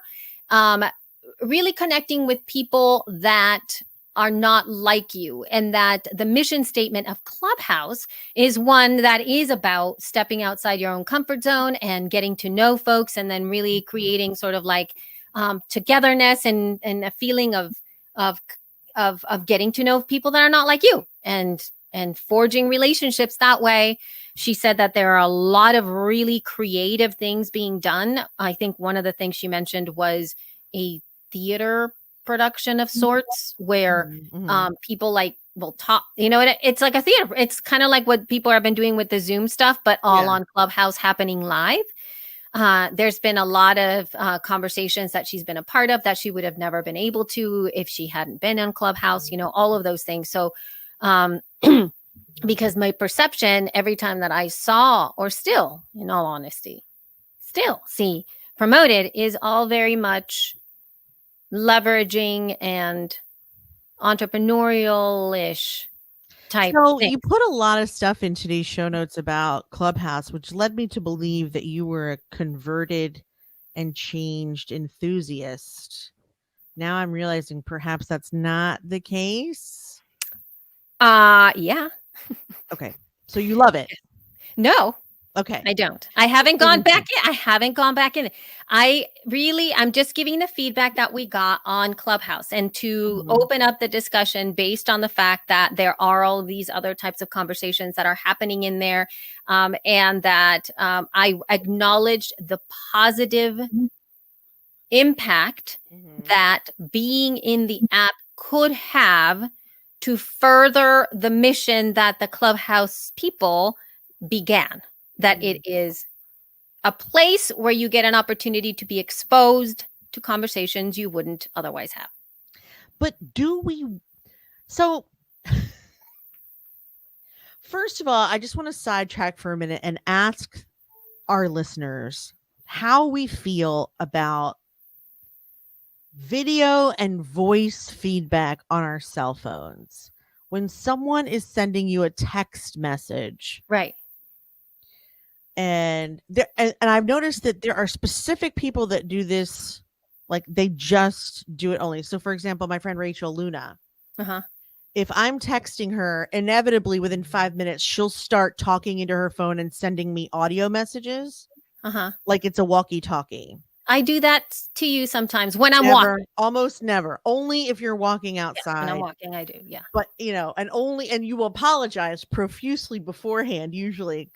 really connecting with people that are not like you, and that the mission statement of Clubhouse is one that is about stepping outside your own comfort zone and getting to know folks, and then really creating sort of like togetherness and a feeling of getting to know people that are not like you, and forging relationships that way. She said that there are a lot of really creative things being done. I think one of the things she mentioned was a theater production of sorts where people like will talk, it's like a theater. It's kind of like what people have been doing with the Zoom stuff, but all on Clubhouse happening live. There's been a lot of conversations that she's been a part of that she would have never been able to if she hadn't been on Clubhouse, all of those things. So because my perception every time that I saw, or still, in all honesty, still see promoted is all very much leveraging and entrepreneurial-ish type So thing. you put a lot of stuff in today's show notes about Clubhouse, which led me to believe that you were a converted and changed enthusiast. Now I'm realizing perhaps that's not the case. Yeah. Okay. So you love it. No, Okay. I don't. I haven't gone back in. I haven't gone back in. I'm just giving the feedback that we got on Clubhouse and to open up the discussion based on the fact that there are all these other types of conversations that are happening in there. And that I acknowledged the positive impact that being in the app could have to further the mission that the Clubhouse people began. That it is a place where you get an opportunity to be exposed to conversations you wouldn't otherwise have. But do we? So, first of all, I just want to sidetrack for a minute and ask our listeners how we feel about video and voice feedback on our cell phones. When someone is sending you a text message, right? And I've noticed that there are specific people that do this, like they just do it only. So, for example, my friend Rachel Luna, if I'm texting her, inevitably within 5 minutes, she'll start talking into her phone and sending me audio messages, like it's a walkie-talkie. I do that to you sometimes when I'm Never, walking. almost never. Only if you're walking outside. When I'm walking, I do. Yeah. But and you will apologize profusely beforehand. Usually,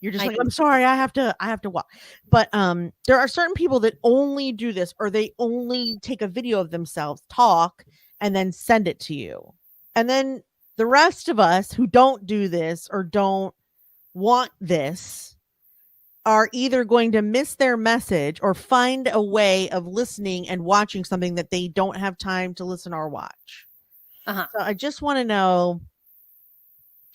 you're just like, I'm sorry, I have to walk. But there are certain people that only do this, or they only take a video of themselves talk and then send it to you. And then the rest of us who don't do this or don't want this are either going to miss their message or find a way of listening and watching something that they don't have time to listen or watch. So I just want to know.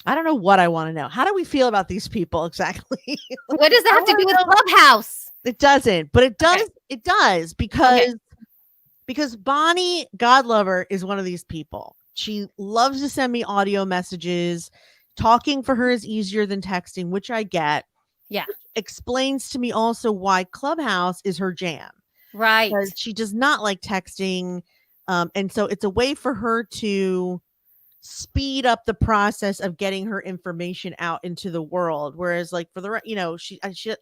I don't know what I want to know. How do we feel about these people exactly? What does that have to do with Clubhouse? It doesn't, but it does. Okay. It does because Bonnie, God love her, is one of these people. She loves to send me audio messages. Talking for her is easier than texting, which I get. Yeah. Which explains to me also why Clubhouse is her jam. Right. Because she does not like texting. And so it's a way for her to speed up the process of getting her information out into the world. Whereas like for the,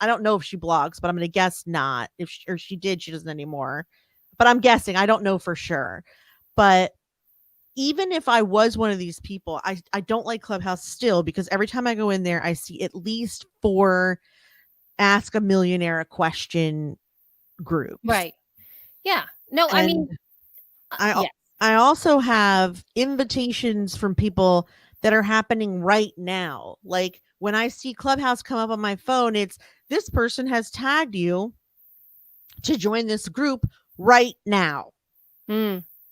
I don't know if she blogs, but I'm going to guess not. If she did, she doesn't anymore. But I'm guessing. I don't know for sure. But even if I was one of these people, I don't like Clubhouse still, because every time I go in there, I see at least 4 Ask a Millionaire a Question groups. Right. Yeah. No, and I mean, I also have invitations from people that are happening right now. Like when I see Clubhouse come up on my phone, it's this person has tagged you to join this group right now.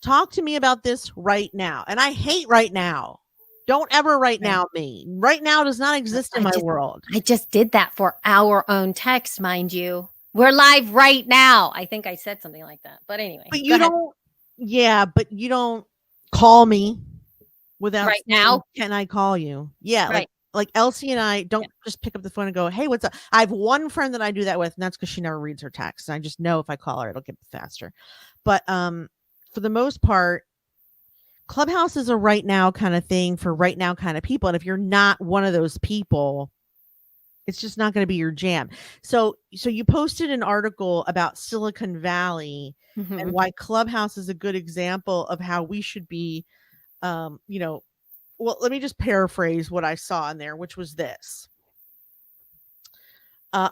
Talk to me about this right now. And I hate right now. Don't ever right now me. Right now does not exist in my world. I just did that for our own text, mind you. We're live right now. I think I said something like that. But anyway. But you don't. Yeah, but you don't call me without right now. Can I call you? Yeah, right. Like Elsie and I don't just pick up the phone and go, hey, what's up? I have one friend that I do that with, and that's because she never reads her texts. And I just know if I call her, it'll get faster. But for the most part, Clubhouse is a right now kind of thing for right now kind of people. And if you're not one of those people, it's just not going to be your jam. So you posted an article about Silicon Valley and why Clubhouse is a good example of how we should be, well, let me just paraphrase what I saw in there, which was this.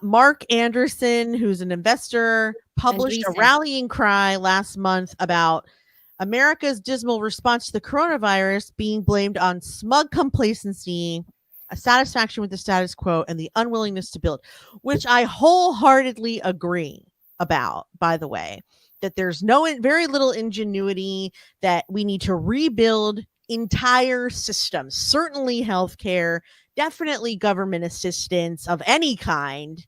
Mark Anderson, who's an investor, published a rallying cry last month about America's dismal response to the coronavirus being blamed on smug complacency, a satisfaction with the status quo, and the unwillingness to build, which I wholeheartedly agree about, by the way, that there's very little ingenuity, that we need to rebuild entire systems, certainly healthcare, definitely government assistance of any kind,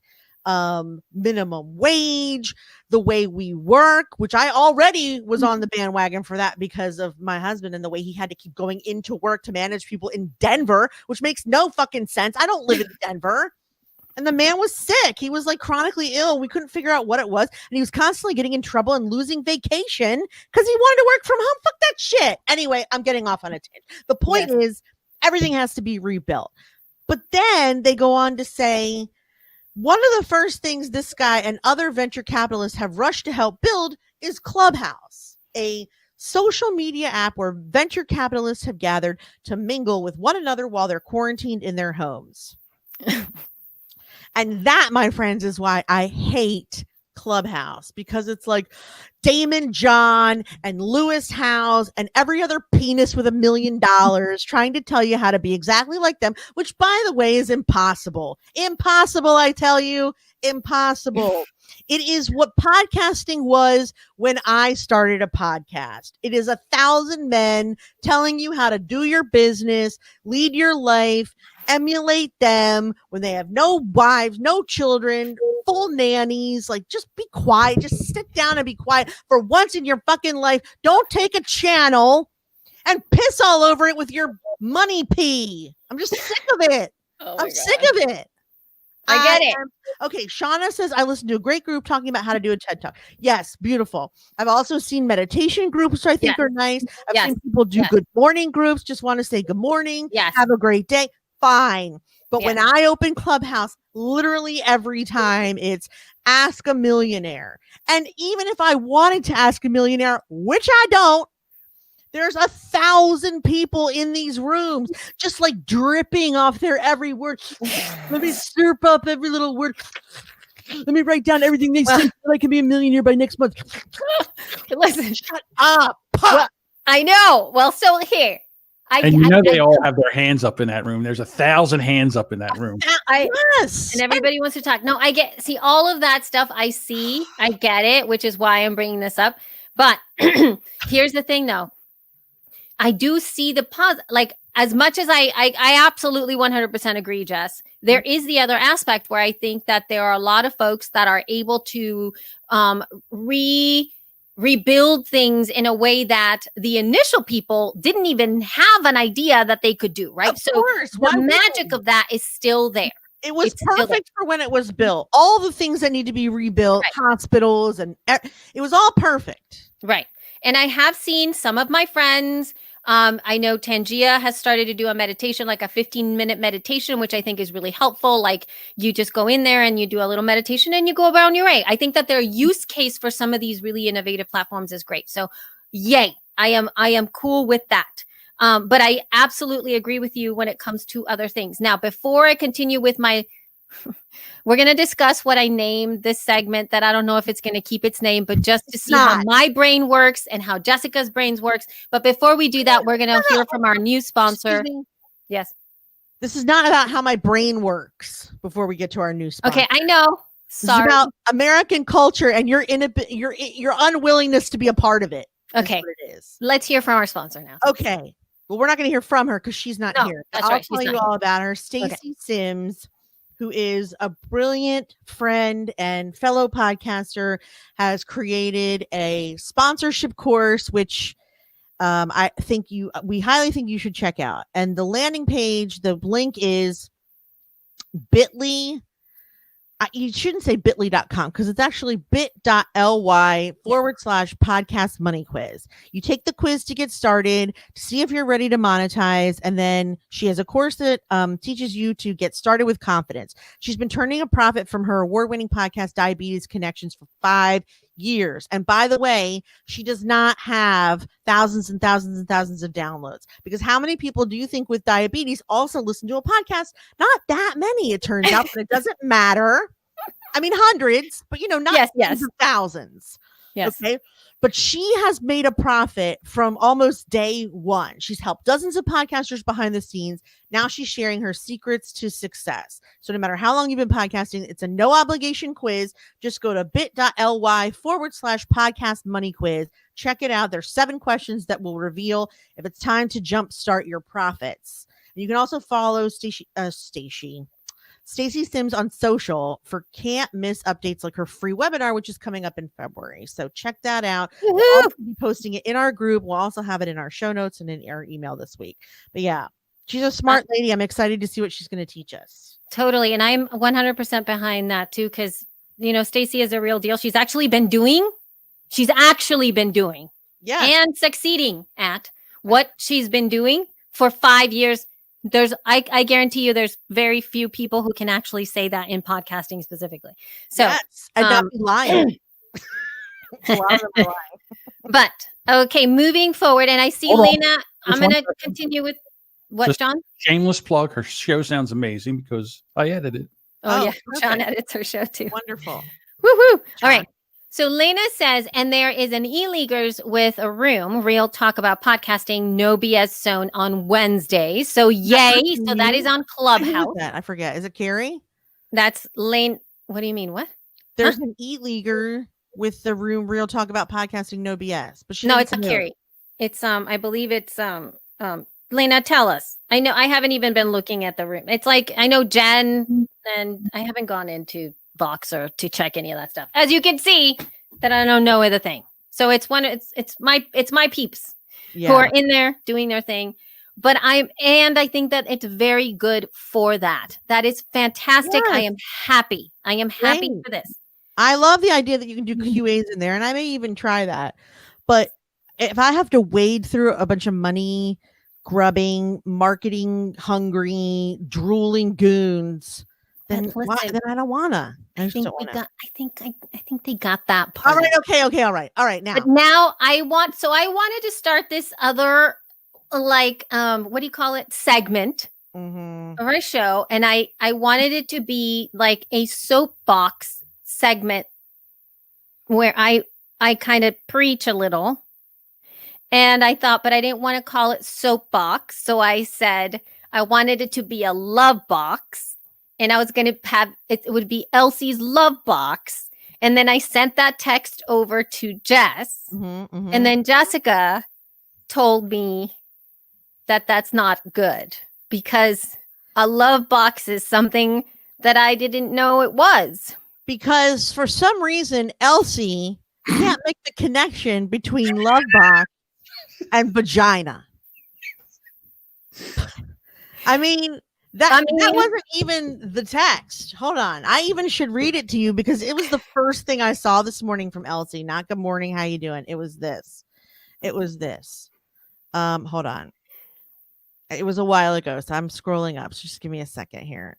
minimum wage, the way we work, which I already was on the bandwagon for that because of my husband and the way he had to keep going into work to manage people in Denver, which makes no fucking sense. I don't live in Denver. And the man was sick. He was like chronically ill. We couldn't figure out what it was. And he was constantly getting in trouble and losing vacation because he wanted to work from home. Fuck that shit. Anyway, I'm getting off on a tangent. The point is everything has to be rebuilt. But then they go on to say, one of the first things this guy and other venture capitalists have rushed to help build is Clubhouse, a social media app where venture capitalists have gathered to mingle with one another while they're quarantined in their homes. And that, my friends, is why I hate Clubhouse, because it's like Damon John and Lewis Howes and every other penis with $1 million trying to tell you how to be exactly like them, which, by the way, is impossible. Impossible, I tell you. Impossible. It is what podcasting was when I started a podcast. It is 1,000 men telling you how to do your business, lead your life, emulate them when they have no wives, no children, full nannies. Like, just be quiet. Just sit down and be quiet for once in your fucking life. Don't take a channel and piss all over it with your money pee. I'm just sick of it. I'm sick of it. I get it. Okay, Shauna says, I listened to a great group talking about how to do a TED Talk. Yes, beautiful. I've also seen meditation groups, which I think are nice. I've seen people do good morning groups, just want to say good morning. Yes. Have a great day. Fine. But when I open Clubhouse, literally every time it's Ask a Millionaire. And even if I wanted to ask a millionaire, which I don't, there's 1,000 people in these rooms just like dripping off their every word. Let me slurp up every little word. Let me write down everything they say so I can be a millionaire by next month. Listen, shut up. Well, I know. Well, so here. They all have their hands up in that room. There's 1,000 hands up in that room. Yes. And everybody wants to talk. No, see all of that stuff. I get it, which is why I'm bringing this up. But here's the thing, though. I do see the like, as much as I absolutely 100% agree, Jess, there is the other aspect where I think that there are a lot of folks that are able to rebuild things in a way that the initial people didn't even have an idea that they could do, right? Of course. The magic of that is still there. It was perfect for when it was built. All the things that need to be rebuilt, hospitals, and it was all perfect. Right. And I have seen some of my friends. I know Tangia has started to do a meditation, like a 15-minute meditation, which I think is really helpful. Like, you just go in there and you do a little meditation and you go around your way. I think that their use case for some of these really innovative platforms is great. So yay, I am cool with that. But I absolutely agree with you when it comes to other things. Now, before I continue with we're going to discuss what I named this segment that I don't know if it's going to keep its name, but just to see how my brain works and how Jessica's brains works. But before we do that, we're going to hear from our new sponsor. Yes. This is not about how my brain works before we get to our new sponsor. Okay, I know. Sorry. This is about American culture and your unwillingness to be a part of it. Okay. It is. Let's hear from our sponsor now. Okay. Well, we're not going to hear from her because she's not here. I'll tell you all about her. Stacey Sims, who is a brilliant friend and fellow podcaster, has created a sponsorship course, which we highly think you should check out. And the landing page, the link is bit.ly. You shouldn't say bit.ly.com because it's actually bit.ly/podcast money quiz. You take the quiz to get started, to see if you're ready to monetize. And then she has a course that teaches you to get started with confidence. She's been turning a profit from her award-winning podcast, Diabetes Connections, for 5 years. And by the way, she does not have thousands and thousands and thousands of downloads, because how many people do you think with diabetes also listen to a podcast? Not that many, it turns out, but it doesn't matter. I mean, hundreds, but not thousands. Yes. Okay. But she has made a profit from almost day one. She's helped dozens of podcasters behind the scenes. Now she's sharing her secrets to success. So no matter how long you've been podcasting, it's a no obligation quiz. Just go to bit.ly/podcast money quiz. Check it out. There's 7 questions that will reveal if it's time to jumpstart your profits. And you can also follow Stacey Stacey Sims on social for can't miss updates like her free webinar, which is coming up in February. So check that out. We'll also be posting it in our group. We'll also have it in our show notes and in our email this week. But yeah, she's a smart lady. I'm excited to see what she's going to teach us. Totally. And I'm 100% behind that too, because, Stacey is a real deal. She's actually been doing Yeah. and succeeding at what she's been doing for 5 years. I guarantee you there's very few people who can actually say that in podcasting specifically. So yes. And not be lying. But okay, moving forward, and I see Hold on. Lena. I'm going to continue with what, Just- John? Shameless plug. Her show sounds amazing because I edited it. Oh, yeah. perfect. John edits her show too. Wonderful. Woohoo. All John. right. So Lena says, and there is an e-leaguers with a room, real talk about podcasting, no BS zone on Wednesdays. So yay. So that is on Who is Clubhouse. that? I forget. Is it Carrie? That's Lane. What do you mean? What? There's an e-leaguer with the room real talk about podcasting, no BS. But she No, didn't it's not say who. Carrie. It's I believe it's Lena, tell us. I know I haven't even been looking at the room. It's like I know Jen, and I haven't gone into Voxer to check any of that stuff. As you can see, that I don't know the thing. So it's my peeps Yeah. who are in there doing their thing. But I think that it's very good for that. That is fantastic. I Yes. am happy. I am happy Same. for this. I love the idea that you can do QAs in there, and I may even try that. But if I have to wade through a bunch of money grubbing, marketing hungry, drooling goons, then But listen, then I don't wanna. I think they got that part. All right, okay, all right. Now, But now I wanted to start this other what do you call it? Segment Mhm. of our show. And I wanted it to be like a soapbox segment where I kind of preach a little. And I thought, but I didn't want to call it soapbox. So I said I wanted it to be a love box. And I was going to have it would be Elsie's love box. And then I sent that text over to Jess. Mhm. And then Jessica told me that that's not good because a love box is something that I didn't know it was. Because for some reason, Elsie can't make the connection between love box and vagina. I mean, that wasn't even the text. Hold on. I even should read it to you because it was the first thing I saw this morning from Elsie. Not good morning. How you doing? It was this. Hold on. It was a while ago, so I'm scrolling up. So just give me a second here.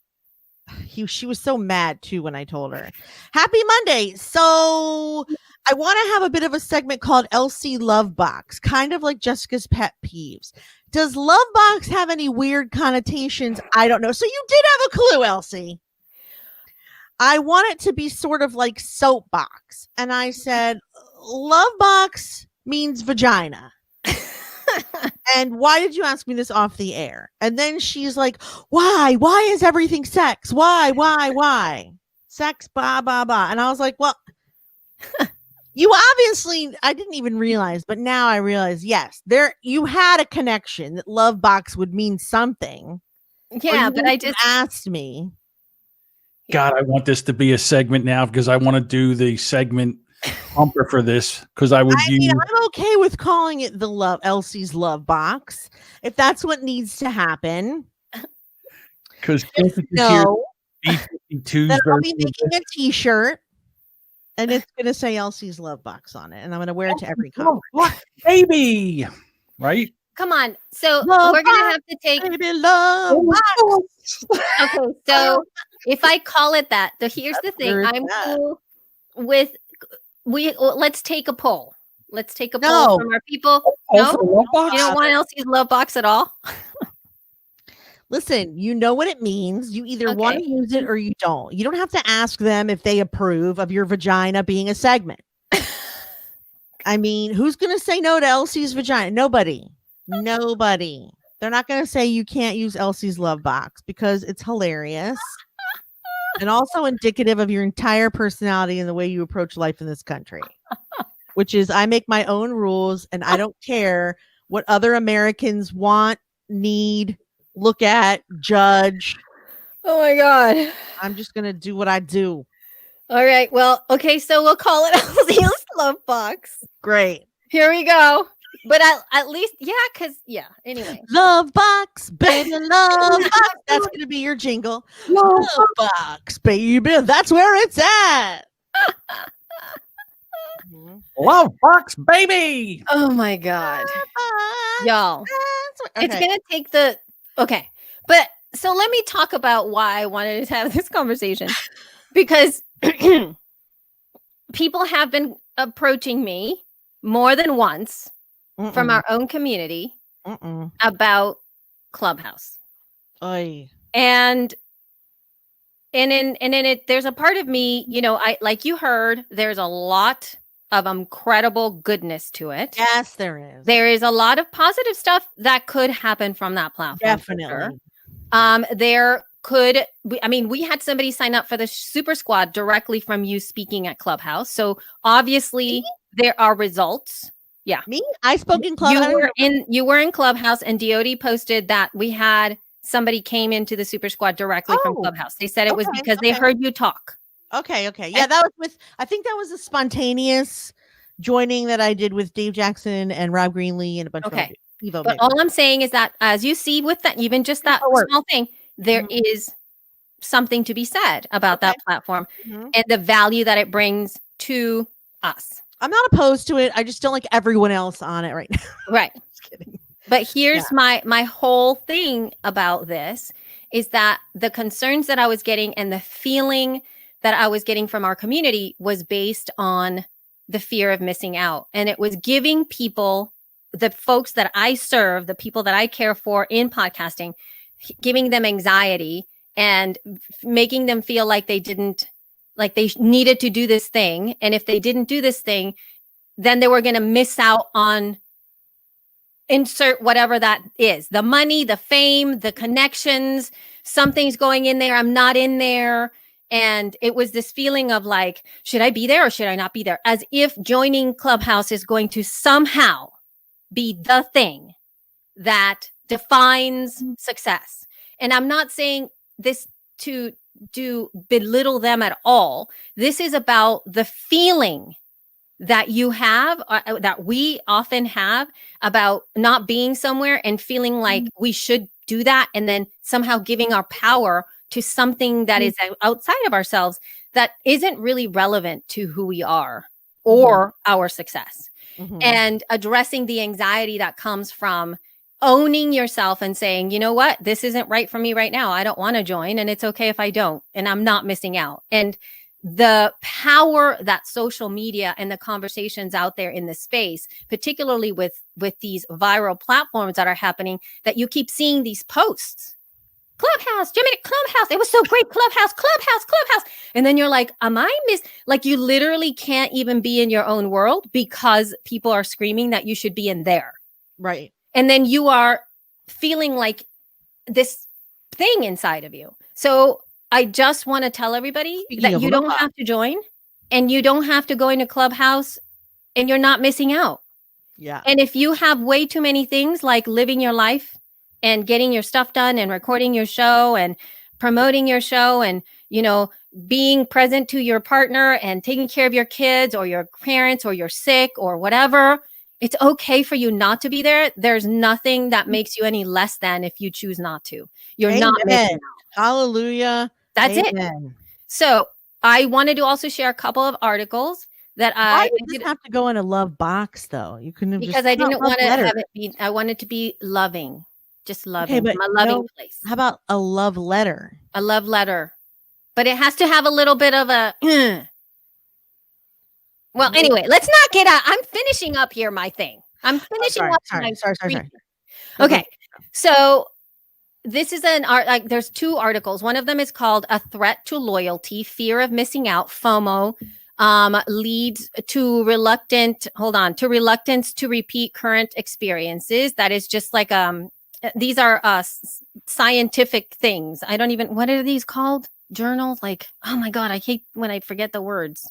She was so mad too when I told her. Happy Monday. So I want to have a bit of a segment called Elsie Love Box, kind of like Jessica's pet peeves. Does love box have any weird connotations? I don't know. So you did have a clue, Elsie. I want it to be sort of like soapbox. And I said, love box means vagina. And why did you ask me this off the air? And then she's like, why? Why is everything sex? Why? Sex, blah, blah, blah. And I was like, well, you obviously, I didn't even realize, but now I realize, yes, you had a connection that love box would mean something. Yeah, but I just asked me. God, I want this to be a segment now because I want to do the segment bumper for this because I mean, I'm okay with calling it Elsie's love box if that's what needs to happen. Because no, B-52's then I'll be making a t-shirt and it's going to say Elsie's love box on it, and I'm going to wear it to every conference. Baby, right? come on. So Love we're gonna have to take. Baby love box. Okay, so if I call it that, here's the thing. Here's I'm that. cool with let's take a poll. Let's take a No. poll from our people. No, For love box? you don't want Elsie's love box at all. Listen, you know what it means. You either want Okay. to use it or you don't. You don't have to ask them if they approve of your vagina being a segment. I mean, who's going to say no to Elsie's vagina? Nobody. They're not going to say you can't use Elsie's love box because it's hilarious and also indicative of your entire personality and the way you approach life in this country, which is I make my own rules and I don't care what other Americans want, need, look at, judge. Oh my God. I'm just gonna do what I do. All right. Well, okay. So we'll call it Alcia's Love Box. Great. Here we go. But at least, yeah, because, yeah. Anyway. Love box, baby, love box. That's gonna be your jingle. Love box, baby. That's where it's at. Love box, baby. Oh my God. Y'all. Okay. It's going to take the. Okay. But so let me talk about why I wanted to have this conversation. Because people have been approaching me more than once from our own community about Clubhouse. Oy. And in it, there's a part of me, you know, I like you heard, there's a lot of incredible goodness to it. Yes, there is. There is a lot of positive stuff that could happen from that platform. Definitely. There could, we had somebody sign up for the Super Squad directly from you speaking at Clubhouse. So obviously there are results. Yeah. Me? I spoke in Clubhouse. You were in Clubhouse, and DOD posted that we had somebody came into the Super Squad directly from Clubhouse. They said it was because they heard you talk. Okay. Yeah, that was I think that was a spontaneous joining that I did with Dave Jackson and Rob Greenlee and a bunch of other people. But all I'm saying is that, as you see with that, even just that small thing, there is something to be said about that platform and the value that it brings to us. I'm not opposed to it. I just don't like everyone else on it right now. Right. Just kidding. But here's my whole thing about this is that the concerns that I was getting and the feeling that I was getting from our community was based on the fear of missing out. And it was giving people, the folks that I serve, the people that I care for in podcasting, giving them anxiety and making them feel like they needed to do this thing. And if they didn't do this thing, then they were going to miss out on insert whatever that is, the money, the fame, the connections, something's going in there. I'm not in there. And it was this feeling of like, should I be there or should I not be there? As if joining Clubhouse is going to somehow be the thing that defines success. And I'm not saying this to belittle them at all. This is about the feeling that you have, that we often have about not being somewhere and feeling like we should do that. And then somehow giving our power to something that is outside of ourselves that isn't really relevant to who we are or our success. And addressing the anxiety that comes from owning yourself and saying, you know what, this isn't right for me right now. I don't want to join, and it's okay if I don't, and I'm not missing out. And the power that social media and the conversations out there in the space, particularly with these viral platforms that are happening, that you keep seeing these posts. Clubhouse, Jimmy, Clubhouse. It was so great. Clubhouse. And then you're like, like you literally can't even be in your own world because people are screaming that you should be in there. Right. And then you are feeling like this thing inside of you. So I just want to tell everybody that you don't have to join and you don't have to go into Clubhouse and you're not missing out. Yeah. And if you have way too many things like living your life and getting your stuff done and recording your show and promoting your show and, you know, being present to your partner and taking care of your kids or your parents or you're sick or whatever, it's okay for you not to be there. There's nothing that makes you any less than if you choose not to. You're not missing out. Hallelujah. That's it. So I wanted to also share a couple of articles that I didn't have to go in a love box though. You couldn't have because I didn't want to have it be. I wanted to be loving, just loving, my loving place. How about a love letter? A love letter, but it has to have a little bit of a. Well, anyway, let's not get out. I'm finishing up here. My thing. I'm finishing up. Sorry. Okay, so. This is there's two articles. One of them is called A Threat to Loyalty, Fear of Missing Out, FOMO, leads to reluctance to repeat current experiences. That is just like, these are scientific things. What are these called? Journals? Like, oh my God, I hate when I forget the words.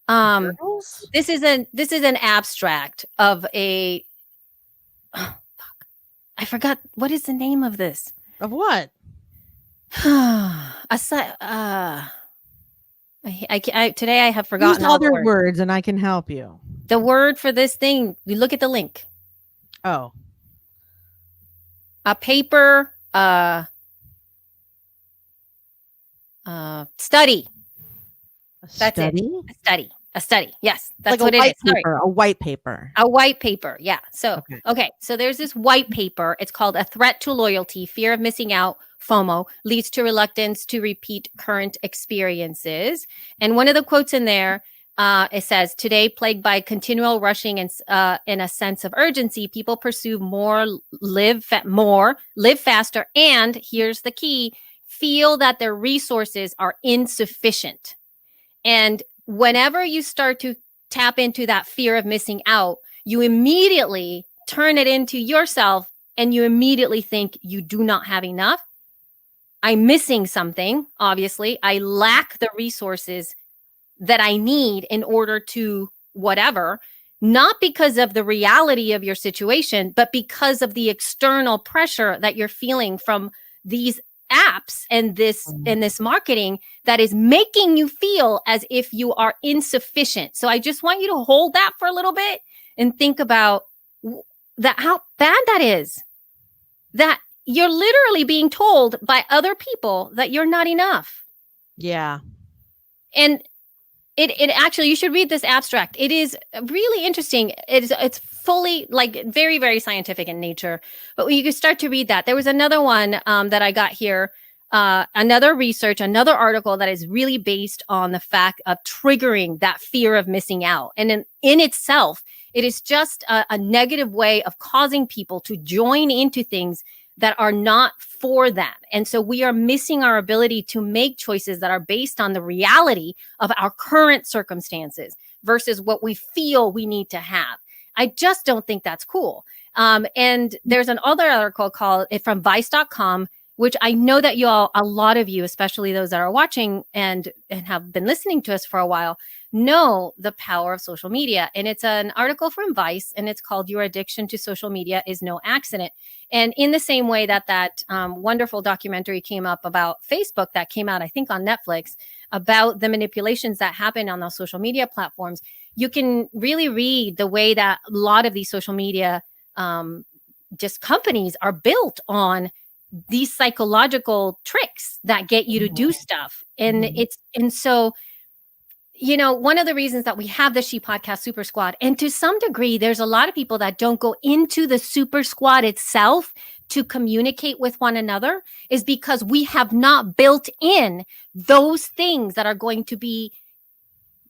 This is an abstract of a, I forgot, what is the name of this? Of what? Today I have Use forgotten all the other words. words and I can help you. The word for this thing, you look at the link. Oh, A paper, study. That's it. A study. Yes, that's like what it is. Sorry. A white paper. A white paper. Yeah. So, okay. So there's this white paper. It's called A Threat to Loyalty, Fear of Missing Out, FOMO, Leads to Reluctance to Repeat Current Experiences. And one of the quotes in there, it says, today, plagued by continual rushing and in a sense of urgency, people pursue more, live faster, and here's the key, feel that their resources are insufficient. And whenever you start to tap into that fear of missing out, you immediately turn it into yourself and you immediately think you do not have enough. I'm missing something, obviously. I lack the resources that I need in order to whatever, not because of the reality of your situation, but because of the external pressure that you're feeling from these apps and this marketing that is making you feel as if you are insufficient. So I just want you to hold that for a little bit and think about that, how bad that is, that you're literally being told by other people that you're not enough. Yeah. And it actually, you should read this abstract. It is really interesting. It's fully like very, very scientific in nature, but you can start to read that. There was another one that I got here, another article that is really based on the fact of triggering that fear of missing out. And in itself, it is just a negative way of causing people to join into things that are not for them. And so we are missing our ability to make choices that are based on the reality of our current circumstances versus what we feel we need to have. I just don't think that's cool. And there's another article called from Vice.com, which I know that a lot of you, especially those that are watching and have been listening to us for a while, know the power of social media. And it's an article from Vice, and it's called Your Addiction to Social Media is No Accident. And in the same way that wonderful documentary came up about Facebook that came out, I think, on Netflix, about the manipulations that happen on those social media platforms, you can really read the way that a lot of these social media just companies are built on these psychological tricks that get you to do stuff. And so, you know, one of the reasons that we have the She Podcast Super Squad, and to some degree, there's a lot of people that don't go into the Super Squad itself to communicate with one another, is because we have not built in those things that are going to be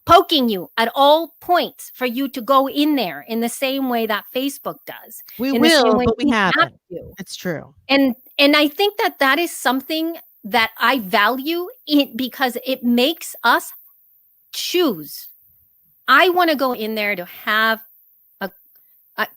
poking you at all points for you to go in there in the same way that Facebook does. We will, but we haven't. It's true. And I think that is something that I value because it makes us choose. I want to go in there to have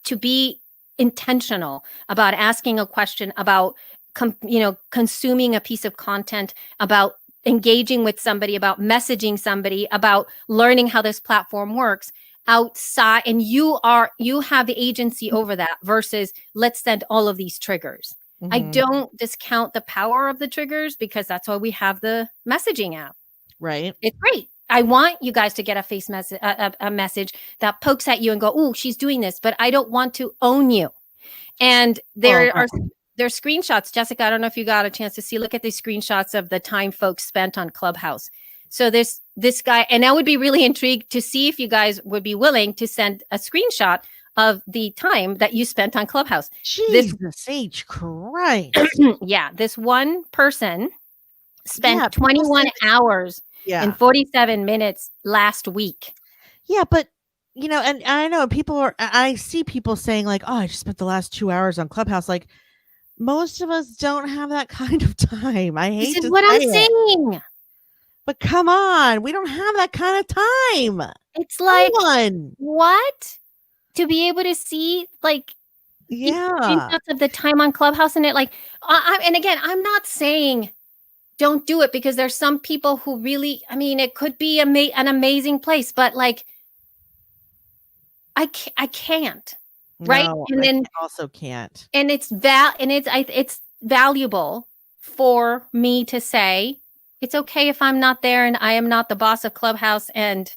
to be intentional about asking a question, about consuming a piece of content, about engaging with somebody, about messaging somebody, about learning how this platform works outside. And you have the agency over that versus let's send all of these triggers. I don't discount the power of the triggers because that's why we have the messaging app. Right. It's great. I want you guys to get a message that pokes at you and go, "Oh, she's doing this," but I don't want to own you. And there's screenshots. Jessica, I don't know if you got a chance to see. Look at these screenshots of the time folks spent on Clubhouse. So this guy, and I would be really intrigued to see if you guys would be willing to send a screenshot of the time that you spent on Clubhouse. Jesus H. Christ. Yeah, this one person spent 21 hours and 47 minutes last week. Yeah, but and I know I see people saying like, "Oh, I just spent the last 2 hours on Clubhouse." Like, most of us don't have that kind of time. I hate this is what I'm saying. But come on, we don't have that kind of time. It's like, what? To be able to see like screenshots of the time on Clubhouse and it like, and again, I'm not saying don't do it because there's some people who really, I mean, it could be an amazing place, but like, I can't, right? No, and then I also can't. And it's valuable for me to say, it's okay if I'm not there and I am not the boss of Clubhouse and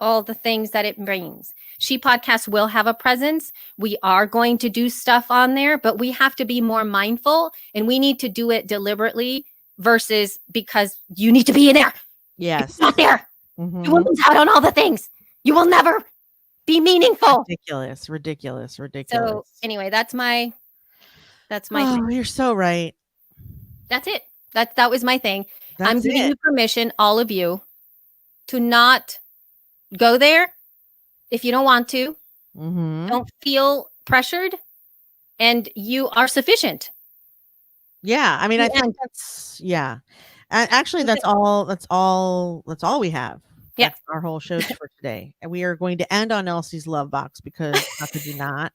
all the things that it brings. She Podcast will have a presence. We are going to do stuff on there, but we have to be more mindful and we need to do it deliberately versus because you need to be in there. Yes. It's not there. Mhm. You will lose out on all the things. You will never be meaningful. Ridiculous. So anyway, that's my Oh, you're so right. That's it. That was my thing. I'm That's giving it. you permission, all of you, to not go there if you don't want to. Mhm. Don't feel pressured, and you are sufficient. Yeah, I mean, I And- think that's Actually, that's all we have. Yeah. That's our whole show for today. And we are going to end on Elsie's love box because how could you not?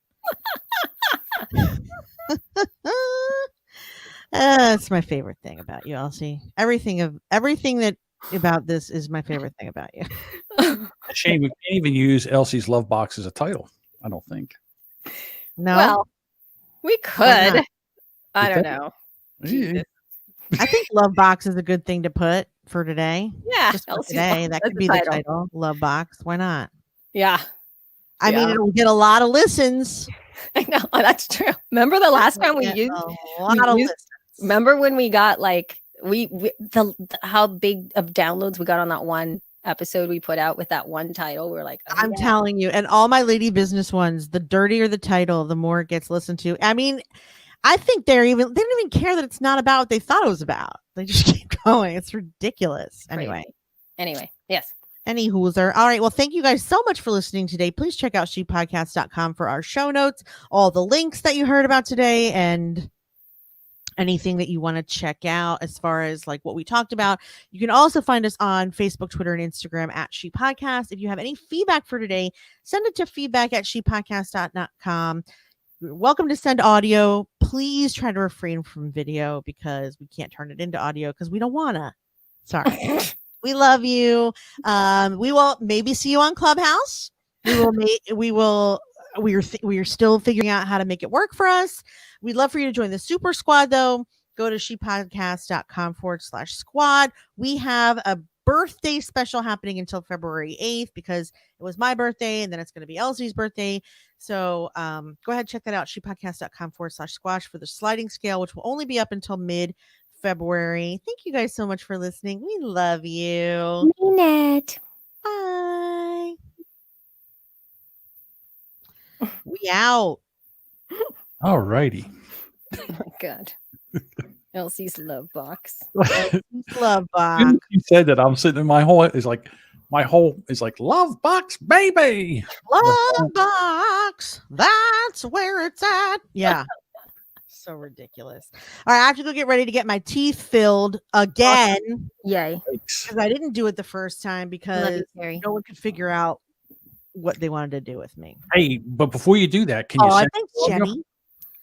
It's my favorite thing about you, Elsie. Everything that about this is my favorite thing about you. Shame we can't even use Elsie's love box as a title. I don't think. No, Well, we Why could. not? I You don't think? know. Yeah. Jesus. I think love box is a good thing to put for today. Yeah, Just for Elsie's today, Box, that that's could the be the title. title. Love box. Why not? Yeah, I mean, Yeah. it'll get a lot of listens. I know that's true. Remember the last time we Get used? a lot of used- listens. Remember when we got like how big of downloads we got on that one episode we put out with that one title? We were like, oh, I'm yeah. telling you, and all my lady business ones, the dirtier the title, the more it gets listened to. I mean, I think they don't even care that it's not about what they thought it was about. They just keep going. It's ridiculous. Crazy. Anyway, yes. Any hooser. All right. Well, thank you guys so much for listening today. Please check out shepodcast.com for our show notes, all the links that you heard about today, and anything that you want to check out as far as like what we talked about. You can also find us on Facebook, Twitter, and Instagram at She Podcast. If you have any feedback for today, send it to feedback@shepodcast.com. You're welcome to send audio. Please try to refrain from video because we can't turn it into audio because we don't want to. Sorry. We love you. We will maybe see you on Clubhouse. We are still figuring out how to make it work for us. We'd love for you to join the super squad though. Go to shepodcast.com/squad. We have a birthday special happening until February 8th because it was my birthday and then it's going to be Elsie's birthday. So go ahead, check that out. shepodcast.com/squash for the sliding scale, which will only be up until mid-February. Thank you guys so much for listening. We love you. Mean it. Bye. We out. All righty. Oh my God. Elsie's love box. Love box. You said that I'm sitting in my whole is like love box baby. Love box. That's where it's at. Yeah. So ridiculous. All right. I have to go get ready to get my teeth filled again Yay. because I didn't do it the first time Love because you, Carrie. no one could figure out what they wanted to do with me. Hey, but before you do that, can you send Thanks, audio? Jenny.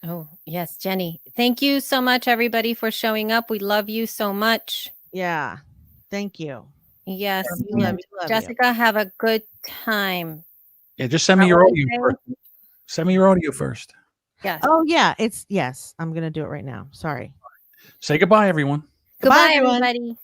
Oh, yes, Jenny. Thank you so much, everybody, for showing up. We love you so much. Yeah. Thank you. Yes. Love and you, love you. Jessica, have a good time. Yeah, just send me your audio first. Send me your audio first. Yes. Oh, yeah. Yes. I'm going to do it right now. Sorry. Say goodbye, everyone. Goodbye, everyone. everybody.